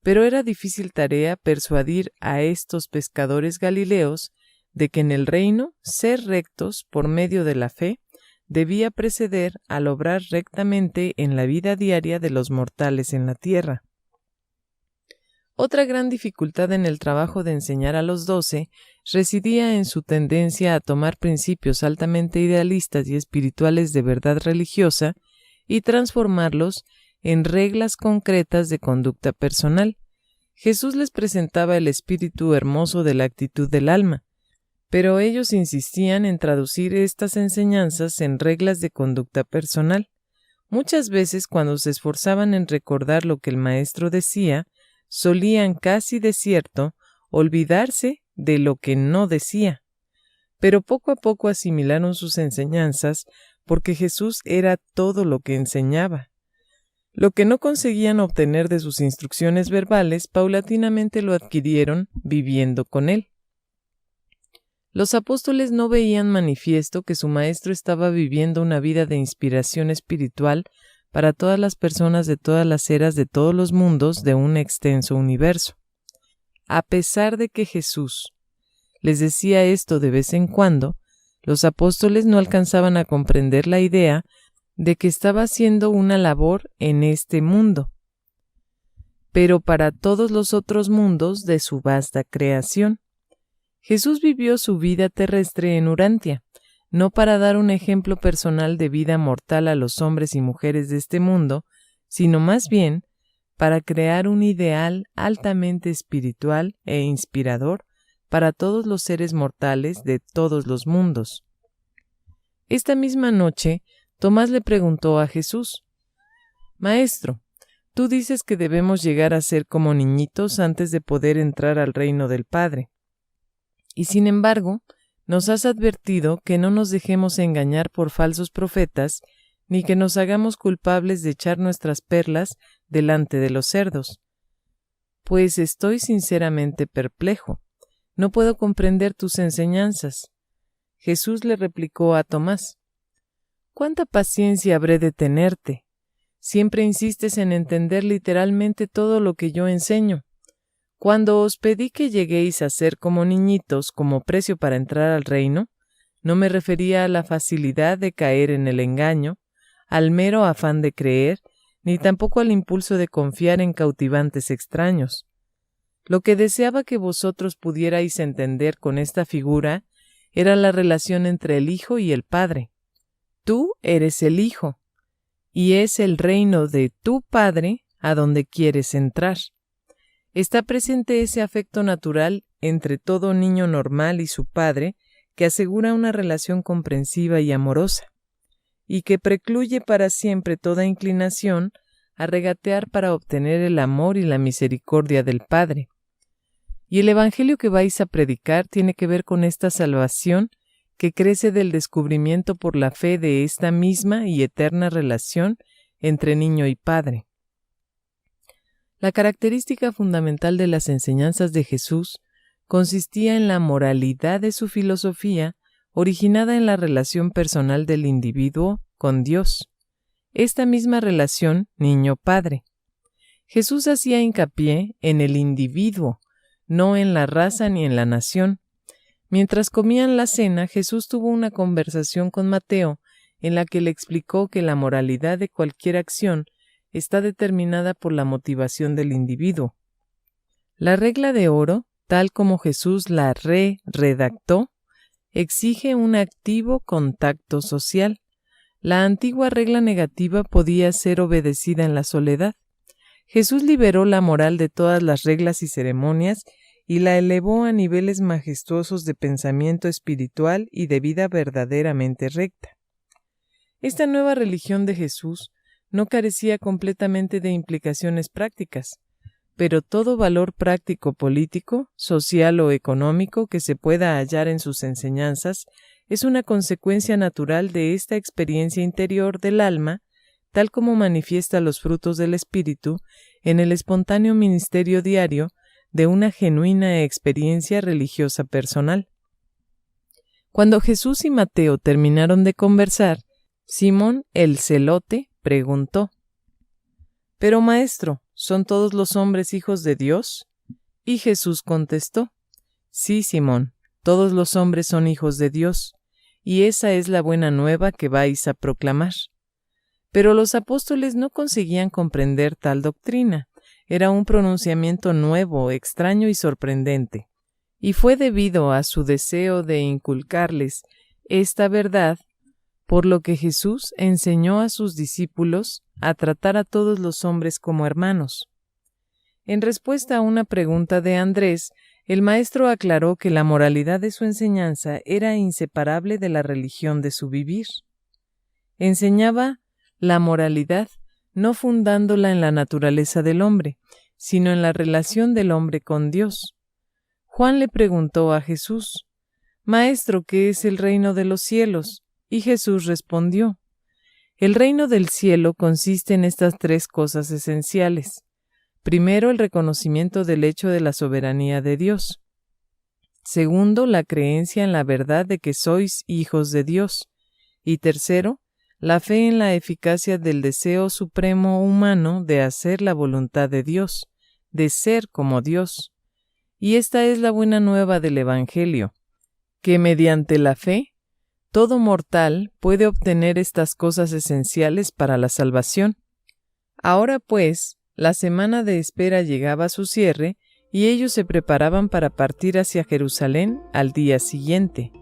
Pero era difícil tarea persuadir a estos pescadores galileos de que en el reino ser rectos por medio de la fe debía preceder al obrar rectamente en la vida diaria de los mortales en la tierra. Otra gran dificultad en el trabajo de enseñar a los 12 residía en su tendencia a tomar principios altamente idealistas y espirituales de verdad religiosa y transformarlos en reglas concretas de conducta personal. Jesús les presentaba el espíritu hermoso de la actitud del alma, pero ellos insistían en traducir estas enseñanzas en reglas de conducta personal. Muchas veces, cuando se esforzaban en recordar lo que el Maestro decía, solían casi de cierto olvidarse de lo que no decía. Pero poco a poco asimilaron sus enseñanzas, porque Jesús era todo lo que enseñaba. Lo que no conseguían obtener de sus instrucciones verbales, paulatinamente lo adquirieron viviendo con él. Los apóstoles no veían manifiesto que su Maestro estaba viviendo una vida de inspiración espiritual para todas las personas de todas las eras de todos los mundos de un extenso universo. A pesar de que Jesús les decía esto de vez en cuando, los apóstoles no alcanzaban a comprender la idea de que estaba haciendo una labor en este mundo, pero para todos los otros mundos de su vasta creación. Jesús vivió su vida terrestre en Urantia, no para dar un ejemplo personal de vida mortal a los hombres y mujeres de este mundo, sino más bien para crear un ideal altamente espiritual e inspirador para todos los seres mortales de todos los mundos. Esta misma noche, Tomás le preguntó a Jesús: Maestro, tú dices que debemos llegar a ser como niñitos antes de poder entrar al reino del Padre. Y sin embargo, nos has advertido que no nos dejemos engañar por falsos profetas, ni que nos hagamos culpables de echar nuestras perlas delante de los cerdos. Pues estoy sinceramente perplejo. No puedo comprender tus enseñanzas. Jesús le replicó a Tomás: ¿Cuánta paciencia habré de tenerte? Siempre insistes en entender literalmente todo lo que yo enseño. Cuando os pedí que lleguéis a ser como niñitos como precio para entrar al reino, No me refería a la facilidad de caer en el engaño, al mero afán de creer, ni tampoco al impulso de confiar en cautivantes extraños. Lo que deseaba que vosotros pudierais entender con esta figura era la relación entre el Hijo y el Padre. Tú eres el Hijo, y es el reino de tu Padre a donde quieres entrar. Está presente ese afecto natural entre todo niño normal y su padre que asegura una relación comprensiva y amorosa, y que precluye para siempre toda inclinación a regatear para obtener el amor y la misericordia del Padre. Y el Evangelio que vais a predicar tiene que ver con esta salvación que crece del descubrimiento por la fe de esta misma y eterna relación entre niño y padre. La característica fundamental de las enseñanzas de Jesús consistía en la moralidad de su filosofía, originada en la relación personal del individuo con Dios. Esta misma relación niño-padre. Jesús hacía hincapié en el individuo, no en la raza ni en la nación. Mientras comían la cena, Jesús tuvo una conversación con Mateo en la que le explicó que la moralidad de cualquier acción está determinada por la motivación del individuo. La regla de oro, tal como Jesús la redactó, exige un activo contacto social. La antigua regla negativa podía ser obedecida en la soledad. Jesús liberó la moral de todas las reglas y ceremonias y la elevó a niveles majestuosos de pensamiento espiritual y de vida verdaderamente recta. Esta nueva religión de Jesús no carecía completamente de implicaciones prácticas, pero todo valor práctico político, social o económico que se pueda hallar en sus enseñanzas es una consecuencia natural de esta experiencia interior del alma, tal como manifiesta los frutos del Espíritu en el espontáneo ministerio diario de una genuina experiencia religiosa personal. Cuando Jesús y Mateo terminaron de conversar, Simón el celote preguntó: «Pero, maestro, ¿son todos los hombres hijos de Dios?» Y Jesús contestó: «Sí, Simón, todos los hombres son hijos de Dios, y esa es la buena nueva que vais a proclamar». Pero los apóstoles no conseguían comprender tal doctrina. Era un pronunciamiento nuevo, extraño y sorprendente, y fue debido a su deseo de inculcarles esta verdad por lo que Jesús enseñó a sus discípulos a tratar a todos los hombres como hermanos. En respuesta a una pregunta de Andrés, el maestro aclaró que la moralidad de su enseñanza era inseparable de la religión de su vivir. Enseñaba la moralidad no fundándola en la naturaleza del hombre, sino en la relación del hombre con Dios. Juan le preguntó a Jesús: «Maestro, ¿qué es el reino de los cielos?» Y Jesús respondió: «El reino del cielo consiste en estas tres cosas esenciales. Primero, el reconocimiento del hecho de la soberanía de Dios. Segundo, la creencia en la verdad de que sois hijos de Dios. Y tercero, la fe en la eficacia del deseo supremo humano de hacer la voluntad de Dios, de ser como Dios. Y esta es la buena nueva del Evangelio, que mediante la fe, todo mortal puede obtener estas cosas esenciales para la salvación. Ahora pues, la semana de espera llegaba a su cierre y ellos se preparaban para partir hacia Jerusalén al día siguiente.